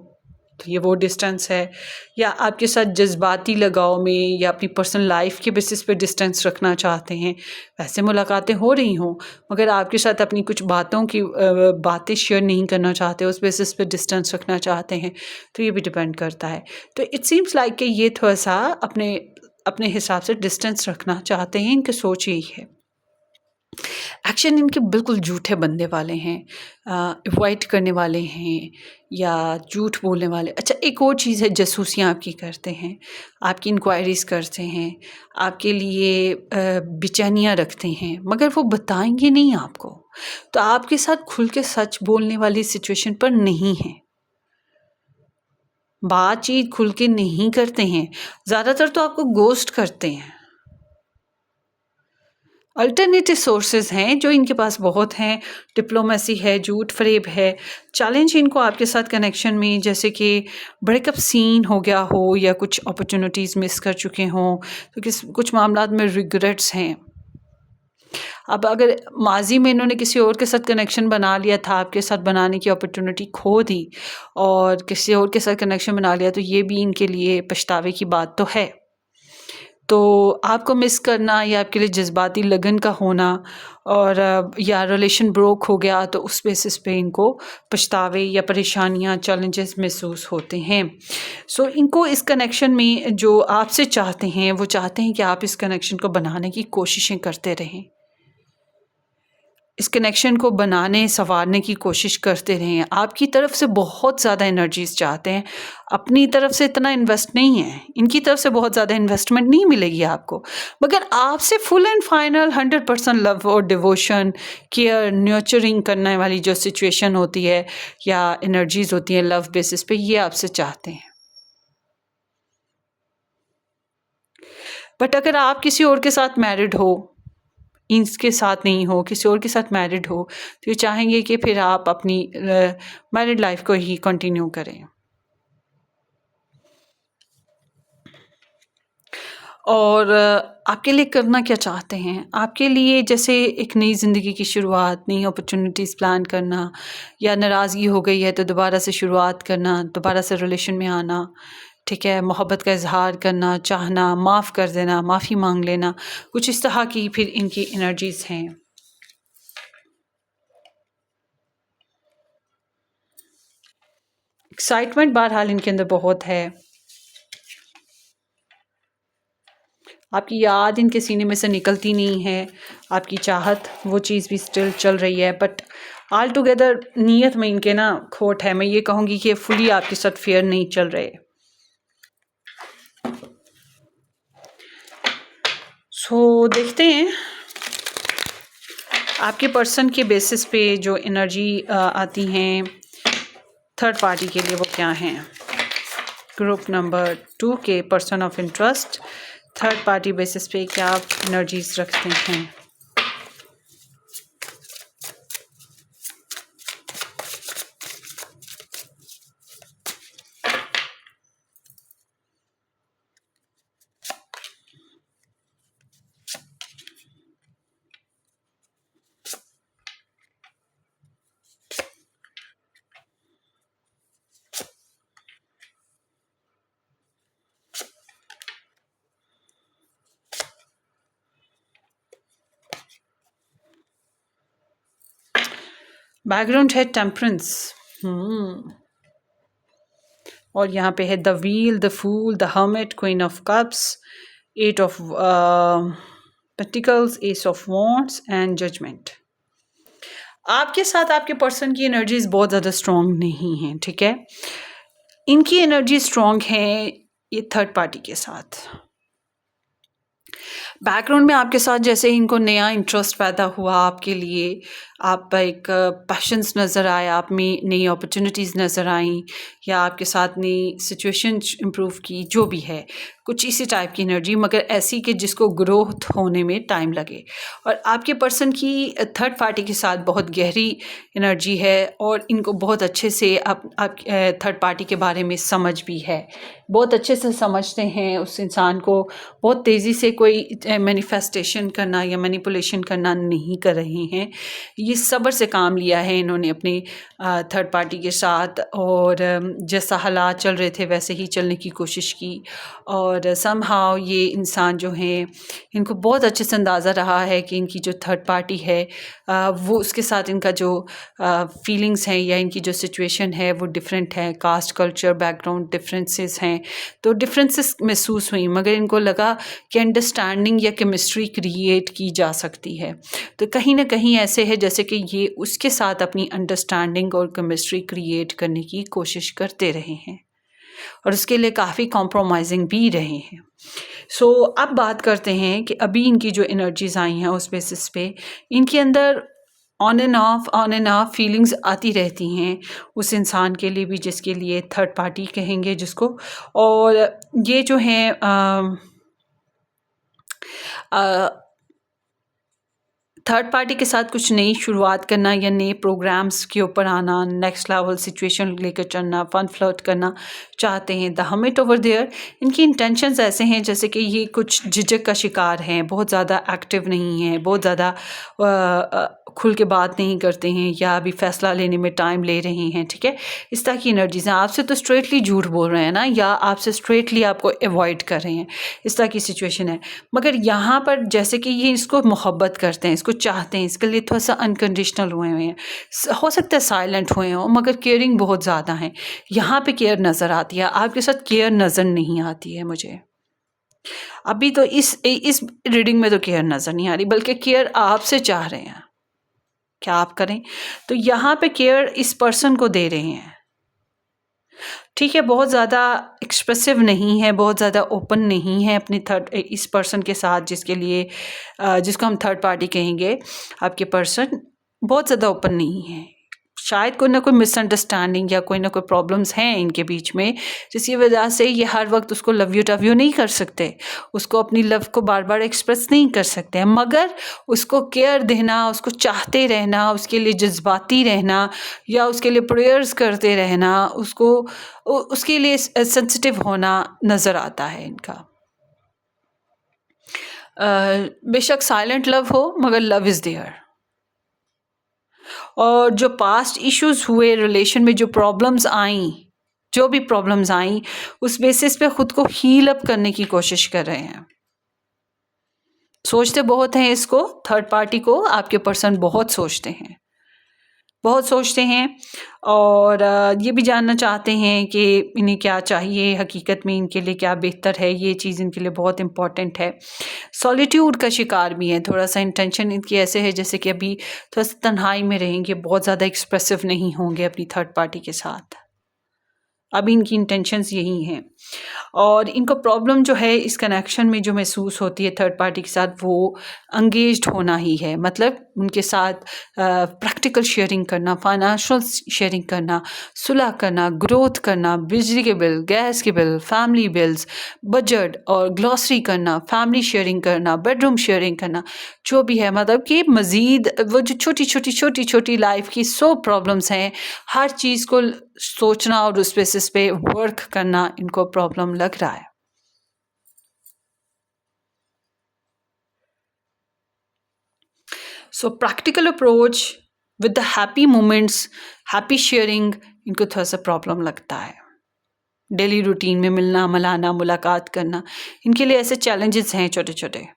तो ये वो डिस्टेंस है, या आपके साथ जज्बाती लगाव में या अपनी पर्सनल लाइफ के बेसिस पे डिस्टेंस रखना चाहते हैं। वैसे मुलाकातें हो रही हों मगर आपके साथ अपनी कुछ बातें शेयर नहीं करना चाहते, उस बेसिस पे डिस्टेंस रखना चाहते हैं, तो ये भी डिपेंड करता है। तो इट सीम्स लाइक कि ये थोड़ा सा अपने हिसाब से डिस्टेंस रखना चाहते हैं, इनकी सोच यही है। एक्शन इनके बिल्कुल झूठे बनने वाले हैं, अवॉइड करने वाले हैं या झूठ बोलने वाले। अच्छा, एक और चीज़ है, जासूसियाँ आपकी करते हैं, आपकी इंक्वायरीज़ करते हैं, आपके लिए बेचैनियाँ रखते हैं, मगर वो बताएंगे नहीं आपको। तो आपके साथ खुल के सच बोलने वाली सिचुएशन पर नहीं है, बातचीत खुल के नहीं करते हैं, ज़्यादातर तो आपको गोस्ट करते हैं। अल्टरनेटिव सोर्सेज हैं जो इनके पास बहुत हैं, डिप्लोमेसी है, झूठ फरेब है। चैलेंज इनको आपके साथ कनेक्शन में, जैसे कि ब्रेकअप सीन हो गया हो या कुछ अपॉर्चुनिटीज़ मिस कर चुके हों, तो कुछ मामलात में रिग्रेट्स हैं। अब अगर माजी में इन्होंने किसी और के साथ कनेक्शन बना लिया था, आपके साथ बनाने की अपॉर्चुनिटी खो दी और किसी और के साथ कनेक्शन बना लिया, तो ये भी इनके लिए पछतावे की बात तो है। तो आपको मिस करना या आपके लिए जज्बाती लगन का होना और या रिलेशन ब्रोक हो गया, तो उस बेसिस पे इनको पछतावे या परेशानियां, चैलेंजेस महसूस होते हैं। सो इनको इस कनेक्शन में जो आपसे चाहते हैं, वो चाहते हैं कि आप इस कनेक्शन को बनाने की कोशिशें करते रहें, इस कनेक्शन को बनाने संवारने की कोशिश करते रहें। आपकी तरफ से बहुत ज़्यादा एनर्जीज चाहते हैं, अपनी तरफ से इतना इन्वेस्ट नहीं है, इनकी तरफ से बहुत ज़्यादा इन्वेस्टमेंट नहीं मिलेगी आपको, मगर आपसे फुल एंड फाइनल 100% लव और डिवोशन, केयर, नर्चरिंग करने वाली जो सिचुएशन होती है या एनर्जीज होती हैं लव बेसिस पे, ये आपसे चाहते हैं। बट अगर आप किसी और के साथ मैरिड हो, इसके साथ नहीं हो, किसी और के साथ मैरिड हो, तो ये चाहेंगे कि फिर आप अपनी मैरिड लाइफ को ही कंटिन्यू करें। और आपके लिए करना क्या चाहते हैं? आपके लिए जैसे एक नई ज़िंदगी की शुरुआत, नई अपॉर्चुनिटीज़ प्लान करना, या नाराज़गी हो गई है तो दोबारा से शुरुआत करना, दोबारा से रिलेशन में आना, ठीक है, मोहब्बत का इज़हार करना, चाहना, माफ़ कर देना, माफ़ी माँग लेना, कुछ इस तरह की फिर इनकी एनर्जीज़ हैं। एक्साइटमेंट बहरहाल इनके अंदर बहुत है। आपकी याद इनके सीने में से निकलती नहीं है, आपकी चाहत वो चीज़ भी स्टिल चल रही है, बट ऑल टुगेदर नीयत में इनके ना खोट है। मैं ये कहूँगी कि फुली आपके साथ फेयर नहीं चल रहे। सो देखते हैं आपके पर्सन के बेसिस पे जो एनर्जी आती हैं थर्ड पार्टी के लिए, वो क्या हैं। ग्रुप नंबर 2 के person of interest third party basis पे क्या आप एनर्जीज रखते हैं। बैकग्राउंड है टेम्परेंस, और यहाँ पे है the wheel, the fool, the hermit, queen of cups, 8 of pentacles, ace of wands and judgement. आपके साथ आपके पर्सन की एनर्जीज बहुत ज़्यादा स्ट्रॉन्ग नहीं हैं, ठीक है। इनकी एनर्जी स्ट्रॉन्ग है ये थर्ड पार्टी के साथ। बैकग्राउंड में आपके साथ जैसे इनको नया इंटरेस्ट पैदा हुआ आपके लिए, आप एक पैशंस नज़र आए, आप में नई अपॉर्चुनिटीज़ नज़र आईं, या आपके साथ नई सिचुएशन इम्प्रूव की, जो भी है कुछ इसी टाइप की एनर्जी, मगर ऐसी कि जिसको ग्रोथ होने में टाइम लगे। और आपके पर्सन की थर्ड पार्टी के साथ बहुत गहरी एनर्जी है और इनको बहुत अच्छे से आप थर्ड पार्टी के बारे में समझ भी है, बहुत अच्छे से समझते हैं उस इंसान को। बहुत तेज़ी से कोई मैनिफेस्टेशन करना या मैनिपुलेशन करना नहीं कर रहे हैं। ये सब्र से काम लिया है इन्होंने अपने थर्ड पार्टी के साथ, और जैसा हालात चल रहे थे वैसे ही चलने की कोशिश की। और समहाउ ये इंसान जो हैं, इनको बहुत अच्छे से अंदाज़ा रहा है कि इनकी जो थर्ड पार्टी है वो उसके साथ इनका जो फीलिंग्स हैं या इनकी जो सिचुएशन है वो डिफरेंट है, कास्ट कल्चर बैकग्राउंड डिफरेंसेस हैं, तो डिफरेंसेस महसूस हुई, मगर इनको लगा कि अंडरस्टैंडिंग या केमिस्ट्री क्रिएट की जा सकती है। तो कहीं ना कहीं ऐसे है जैसे कि ये उसके साथ अपनी अंडरस्टैंडिंग और केमिस्ट्री क्रिएट करने की कोशिश करते रहे हैं और उसके लिए काफ़ी कॉम्प्रोमाइजिंग भी रहे हैं। सो अब बात करते हैं कि अभी इनकी जो एनर्जीज आई हैं उस बेसिस पे इनके अंदर ऑन एंड ऑफ फीलिंग्स आती रहती हैं उस इंसान के लिए भी जिसके लिए थर्ड पार्टी कहेंगे जिसको। और ये जो है थर्ड पार्टी के साथ कुछ नई शुरुआत करना या नए प्रोग्राम्स के ऊपर आना, नेक्स्ट लेवल सिचुएशन लेकर चलना, फन फ्लर्ट करना चाहते हैं। द हमिट ओवर देयर, इनकी इंटेंशंस ऐसे हैं जैसे कि ये कुछ झिझक का शिकार हैं, बहुत ज़्यादा एक्टिव नहीं हैं, बहुत ज़्यादा खुल के बात नहीं करते हैं या अभी फ़ैसला लेने में टाइम ले रहे हैं, ठीक है। इस तरह की एनर्जीज हैं। आपसे तो स्ट्रेटली झूठ बोल रहे हैं ना, या आपसे स्ट्रेटली आपको अवॉइड कर रहे हैं, इस तरह की सिचुएशन है। मगर यहाँ पर जैसे कि ये इसको मोहब्बत करते हैं, इसको चाहते हैं, इसके लिए थोड़ा सा अनकंडीशनल हुए हैं, हो सकता है साइलेंट हुए हों, मगर केयरिंग बहुत ज़्यादा है। यहाँ पे केयर नज़र आती है, आपके साथ केयर नज़र नहीं आती है मुझे अभी तो। इस रीडिंग में तो केयर नज़र नहीं आ रही, बल्कि केयर आपसे चाह रहे हैं क्या आप करें। तो यहाँ पे केयर इस पर्सन को दे रहे हैं, ठीक है। बहुत ज़्यादा एक्सप्रेसिव नहीं है, बहुत ज़्यादा ओपन नहीं है अपनी इस पर्सन के साथ जिसके लिए जिसको हम थर्ड पार्टी कहेंगे। आपके पर्सन बहुत ज़्यादा ओपन नहीं है, शायद कोई ना कोई मिसअंडरस्टैंडिंग या कोई ना कोई प्रॉब्लम्स हैं इनके बीच में, जिसकी वजह से ये हर वक्त उसको लव यू नहीं कर सकते, उसको अपनी लव को बार बार एक्सप्रेस नहीं कर सकते हैं, मगर उसको केयर देना, उसको चाहते रहना, उसके लिए जज्बाती रहना या उसके लिए प्रेयर्स करते रहना, उसके लिए सेंसिटिव होना नज़र आता है इनका। बेशक साइलेंट लव हो, मगर लव इज़ देयर। और जो पास्ट इश्यूज हुए रिलेशन में, जो प्रॉब्लम्स आई, जो भी प्रॉब्लम्स आई, उस बेसिस पे खुद को हील अप करने की कोशिश कर रहे हैं। सोचते बहुत हैं इसको, थर्ड पार्टी को आपके पर्सन बहुत सोचते हैं, बहुत सोचते हैं। और ये भी जानना चाहते हैं कि इन्हें क्या चाहिए, हकीकत में इनके लिए क्या बेहतर है, ये चीज़ इनके लिए बहुत इम्पॉर्टेंट है। सॉलिट्यूड का शिकार भी है, थोड़ा सा इंटेंशन इनकी ऐसे है जैसे कि अभी थोड़ा सा तन्हाई में रहेंगे, बहुत ज़्यादा एक्सप्रेसिव नहीं होंगे अपनी थर्ड पार्टी के साथ। अभी इनकी इंटेंशंस यही हैं। और इनको प्रॉब्लम जो है इस कनेक्शन में जो महसूस होती है थर्ड पार्टी के साथ, वो एंगेज्ड होना ही है। मतलब उनके साथ प्रैक्टिकल शेयरिंग करना, फाइनेंशियल शेयरिंग करना, सुलह करना, ग्रोथ करना, बिजली के बिल, गैस के बिल, फैमिली बिल्स, बजट और ग्लॉसरी करना, फैमिली शेयरिंग करना, बेडरूम शेयरिंग करना, जो भी है। मतलब कि मज़ीद वो जो छोटी छोटी लाइफ की 100 प्रॉब्लम्स हैं, हर चीज़ को सोचना और उस बेसिस पे वर्क करना इनको प्रॉब्लम लग रहा है। सो practical approach with the happy moments, happy sharing, इनको थोड़ा सा प्रॉब्लम लगता है। डेली रूटीन में मिलना, मिलाना, मुलाकात करना, इनके लिए ऐसे चैलेंजेस हैं छोटे छोटे।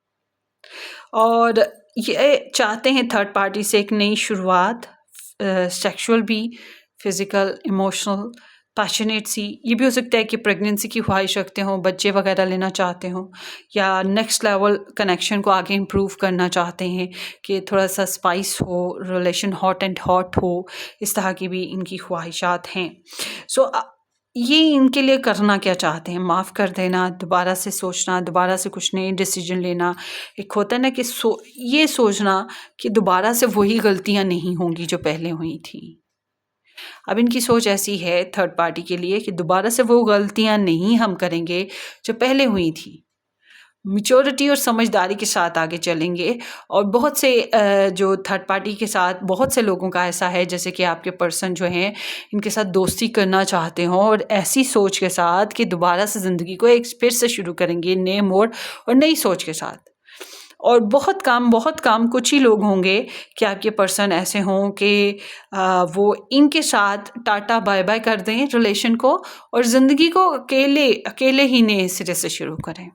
और ये चाहते हैं थर्ड पार्टी से एक नई शुरुआत, सेक्सुअल भी, फिज़िकल, इमोशनल, पैशनेट सी। ये भी हो सकता है कि प्रेगनेंसी की ख्वाहिश रखते हों, बच्चे वगैरह लेना चाहते हों, या नेक्स्ट लेवल कनेक्शन को आगे इम्प्रूव करना चाहते हैं कि थोड़ा सा स्पाइस हो, रिलेशन हॉट एंड हॉट हो, इस तरह की भी इनकी ख्वाहिशात हैं। सो ये इनके लिए करना क्या चाहते हैं, माफ़ कर देना, दोबारा से सोचना, दोबारा से कुछ नए डिसीजन लेना। एक होता है ना कि ये सोचना कि दोबारा से वही गलतियां नहीं होंगी जो पहले हुई थी। अब इनकी सोच ऐसी है थर्ड पार्टी के लिए कि दोबारा से वो गलतियां नहीं हम करेंगे जो पहले हुई थी। मैच्योरिटी और समझदारी के साथ आगे चलेंगे। और बहुत से जो थर्ड पार्टी के साथ बहुत से लोगों का ऐसा है, जैसे कि आपके पर्सन जो हैं इनके साथ दोस्ती करना चाहते हों और ऐसी सोच के साथ कि दोबारा से ज़िंदगी को एक फिर से शुरू करेंगे नए मोड़ और नई सोच के साथ। और बहुत काम कुछ ही लोग होंगे कि आपके पर्सन ऐसे हों कि वो इनके साथ टाटा बाय बाय कर दें रिलेशन को और ज़िंदगी को अकेले ही नए सिरे से शुरू करें।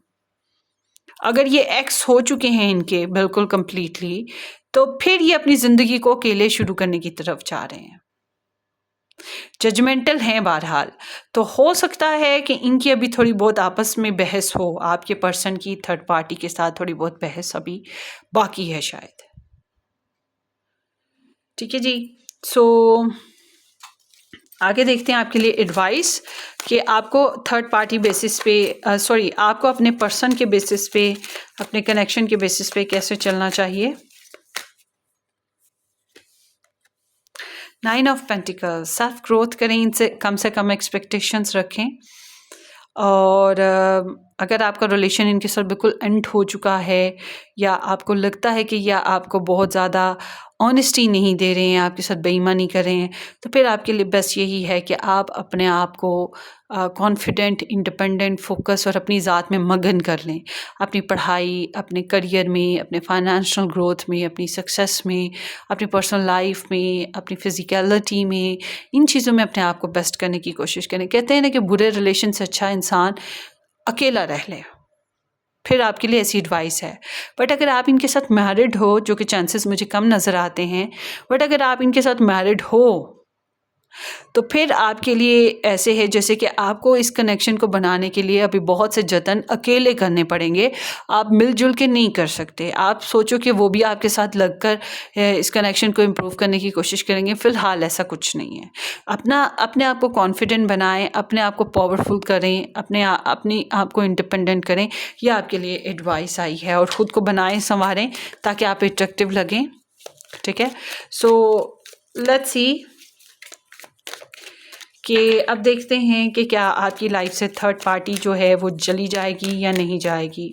अगर ये एक्स हो चुके हैं इनके बिल्कुल कंप्लीटली, तो फिर ये अपनी ज़िंदगी को अकेले शुरू करने की तरफ जा रहे हैं। जजमेंटल हैं बहरहाल। तो हो सकता है कि इनकी अभी थोड़ी बहुत आपस में बहस हो, आपके पर्सन की थर्ड पार्टी के साथ थोड़ी बहुत बहस अभी बाकी है शायद। ठीक है जी। सो आगे देखते हैं आपके लिए एडवाइस कि आपको थर्ड पार्टी बेसिस पे आपको अपने पर्सन के बेसिस पे, अपने कनेक्शन के बेसिस पे कैसे चलना चाहिए। 9 ऑफ पेंटिकल्स, सेल्फ ग्रोथ करें, इनसे कम से कम एक्सपेक्टेशंस रखें। और अगर आपका रिलेशन इनके साथ बिल्कुल एंड हो चुका है या आपको लगता है कि या आपको बहुत ज़्यादा ऑनेस्टी नहीं दे रहे हैं, आपके साथ बेईमानी कर रहे हैं, तो फिर आपके लिए बेस्ट यही है कि आप अपने आप को कॉन्फिडेंट, इंडिपेंडेंट, फोकस और अपनी ज़ात में मगन कर लें। अपनी पढ़ाई, अपने करियर में, अपने फाइनेंशियल ग्रोथ में, अपनी सक्सेस में, अपनी पर्सनल लाइफ में, अपनी फिजिकलिटी में, इन चीज़ों में अपने आप को बेस्ट करने की कोशिश करें। कहते हैं ना कि बुरे रिलेशन से अच्छा इंसान अकेला रह ले, फिर आपके लिए ऐसी एडवाइस है। बट अगर आप इनके साथ मैरिड हो, जो कि चांसेस मुझे कम नज़र आते हैं, बट अगर आप इनके साथ मैरिड हो तो फिर आपके लिए ऐसे है जैसे कि आपको इस कनेक्शन को बनाने के लिए अभी बहुत से जतन अकेले करने पड़ेंगे। आप मिलजुल के नहीं कर सकते। आप सोचो कि वो भी आपके साथ लगकर इस कनेक्शन को इम्प्रूव करने की कोशिश करेंगे, फ़िलहाल ऐसा कुछ नहीं है। अपने आप को कॉन्फिडेंट बनाएं, अपने आप को पावरफुल करें, अपने आप को इंडिपेंडेंट करें। यह आपके लिए एडवाइस आई है। और ख़ुद को बनाएं, संवारें ताकि आप अट्रैक्टिव लगें। ठीक है। सो लेट्स सी कि अब देखते हैं कि क्या आपकी लाइफ से थर्ड पार्टी जो है वो चली जाएगी या नहीं जाएगी।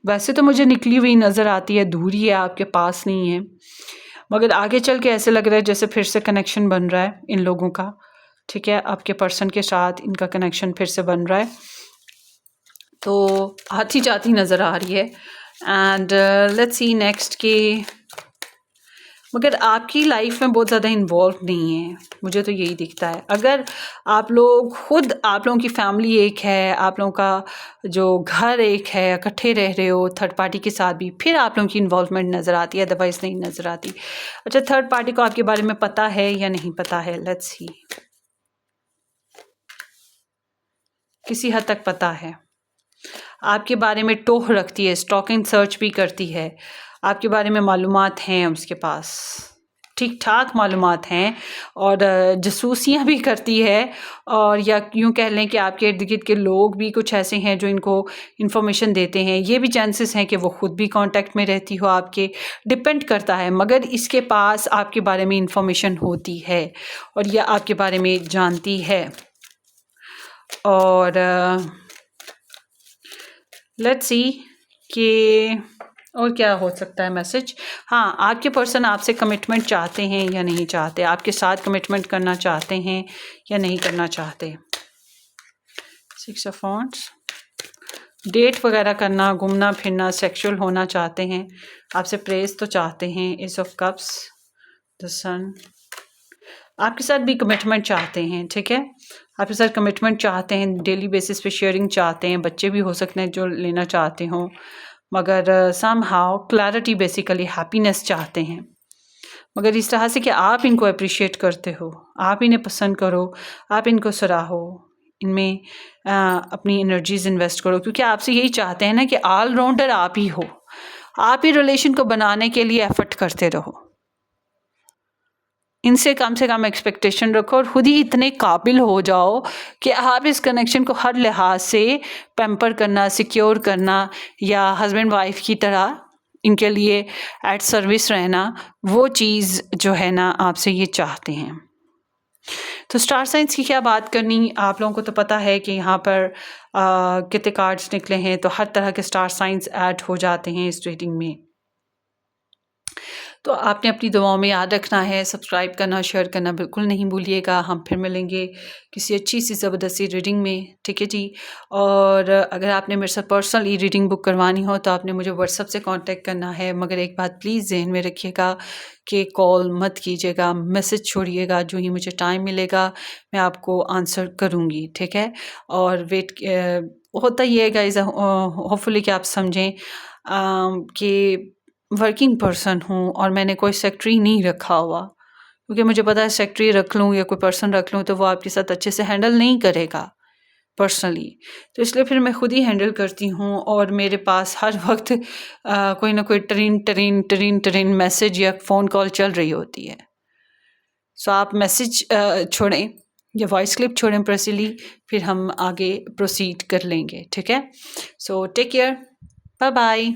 वैसे तो मुझे निकली हुई नज़र आती है, दूर ही है, आपके पास नहीं है, मगर आगे चल के ऐसे लग रहा है जैसे फिर से कनेक्शन बन रहा है इन लोगों का। ठीक है, आपके पर्सन के साथ इनका कनेक्शन फिर से बन रहा है, तो आती जाती नज़र आ रही है। एंड लेट्स सी नेक्स्ट के, मगर आपकी लाइफ में बहुत ज़्यादा इन्वॉल्व नहीं है, मुझे तो यही दिखता है। अगर आप लोगों की फैमिली एक है, आप लोगों का जो घर एक है, इकट्ठे रह रहे हो थर्ड पार्टी के साथ भी, फिर आप लोगों की इन्वॉल्वमेंट नज़र आती है, अदरवाइज़ नहीं नज़र आती। अच्छा, थर्ड पार्टी को आपके बारे में पता है या नहीं पता है? Let's see. किसी हद तक पता है, आपके बारे में टोह रखती है, स्टॉकिंग सर्च भी करती है, आपके बारे में मालूमात हैं उसके पास, ठीक ठाक मालूमात हैं, और जासूसियाँ भी करती है। और या यूँ कह लें कि आपके इर्द गिर्द के लोग भी कुछ ऐसे हैं जो इनको इन्फॉर्मेशन देते हैं। ये भी चांसेस हैं कि वो ख़ुद भी कांटेक्ट में रहती हो आपके, डिपेंड करता है, मगर इसके पास आपके बारे में इन्फॉर्मेशन होती है और यह आपके बारे में जानती है। और लेट्स सी कि और क्या हो सकता है मैसेज। हाँ, आपके पर्सन आपसे कमिटमेंट चाहते हैं या नहीं चाहते, आपके साथ कमिटमेंट करना चाहते हैं या नहीं करना चाहते। 6 ऑफ वांड्स, डेट वगैरह करना, घूमना फिरना, सेक्सुअल होना चाहते हैं, आपसे प्रेज तो चाहते हैं। एस ऑफ कप्स, द सन, आपके साथ भी कमिटमेंट चाहते हैं। ठीक है, आपके साथ कमिटमेंट चाहते हैं, डेली बेसिस पे शेयरिंग चाहते हैं, बच्चे भी हो सकते हैं जो लेना चाहते हों, मगर समहाउ क्लैरिटी, बेसिकली हैप्पीनेस चाहते हैं, मगर इस तरह से कि आप इनको अप्रिशिएट करते हो, आप इन्हें पसंद करो, आप इनको सराहो, इनमें अपनी एनर्जीज इन्वेस्ट करो, क्योंकि आपसे यही चाहते हैं ना कि ऑलराउंडर आप ही हो। आप ही रिलेशन को बनाने के लिए एफर्ट करते रहो। इनसे कम से कम एक्सपेक्टेशन रखो और खुद ही इतने काबिल हो जाओ कि आप इस कनेक्शन को हर लिहाज से पैम्पर करना, सिक्योर करना या हस्बैंड वाइफ की तरह इनके लिए एट सर्विस रहना, वो चीज़ जो है ना आपसे ये चाहते हैं। तो स्टार साइंस की क्या बात करनी, आप लोगों को तो पता है कि यहाँ पर कितने कार्ड्स निकले हैं, तो हर तरह के स्टार साइंस ऐड हो जाते हैं इस रीडिंग में। तो आपने अपनी दुआओं में याद रखना है, सब्सक्राइब करना, शेयर करना बिल्कुल नहीं भूलिएगा। हम फिर मिलेंगे किसी अच्छी सी ज़बरदस्ती रीडिंग में, ठीक है जी। और अगर आपने मेरे साथ पर्सनल ई रीडिंग बुक करवानी हो तो आपने मुझे व्हाट्सएप से कांटेक्ट करना है, मगर एक बात प्लीज़ ज़हन में रखिएगा कि कॉल मत कीजिएगा, मैसेज छोड़िएगा। जो ही मुझे टाइम मिलेगा मैं आपको आंसर करूँगी, ठीक है। और वेट होता ही है गाइस, होपफुली कि आप समझें कि वर्किंग पर्सन हूँ और मैंने कोई सेक्रेटरी नहीं रखा हुआ, क्योंकि मुझे पता है सेक्रेटरी रख लूँ या कोई पर्सन रख लूँ तो वो आपके साथ अच्छे से हैंडल नहीं करेगा पर्सनली, तो इसलिए फिर मैं खुद ही हैंडल करती हूँ। और मेरे पास हर वक्त कोई ना कोई ट्रेन मैसेज या फ़ोन कॉल चल रही होती है। सो आप मैसेज छोड़ें या वॉइस क्लिप छोड़ें प्रेसली, फिर हम आगे प्रोसीड कर लेंगे, ठीक है। So take care, bye bye.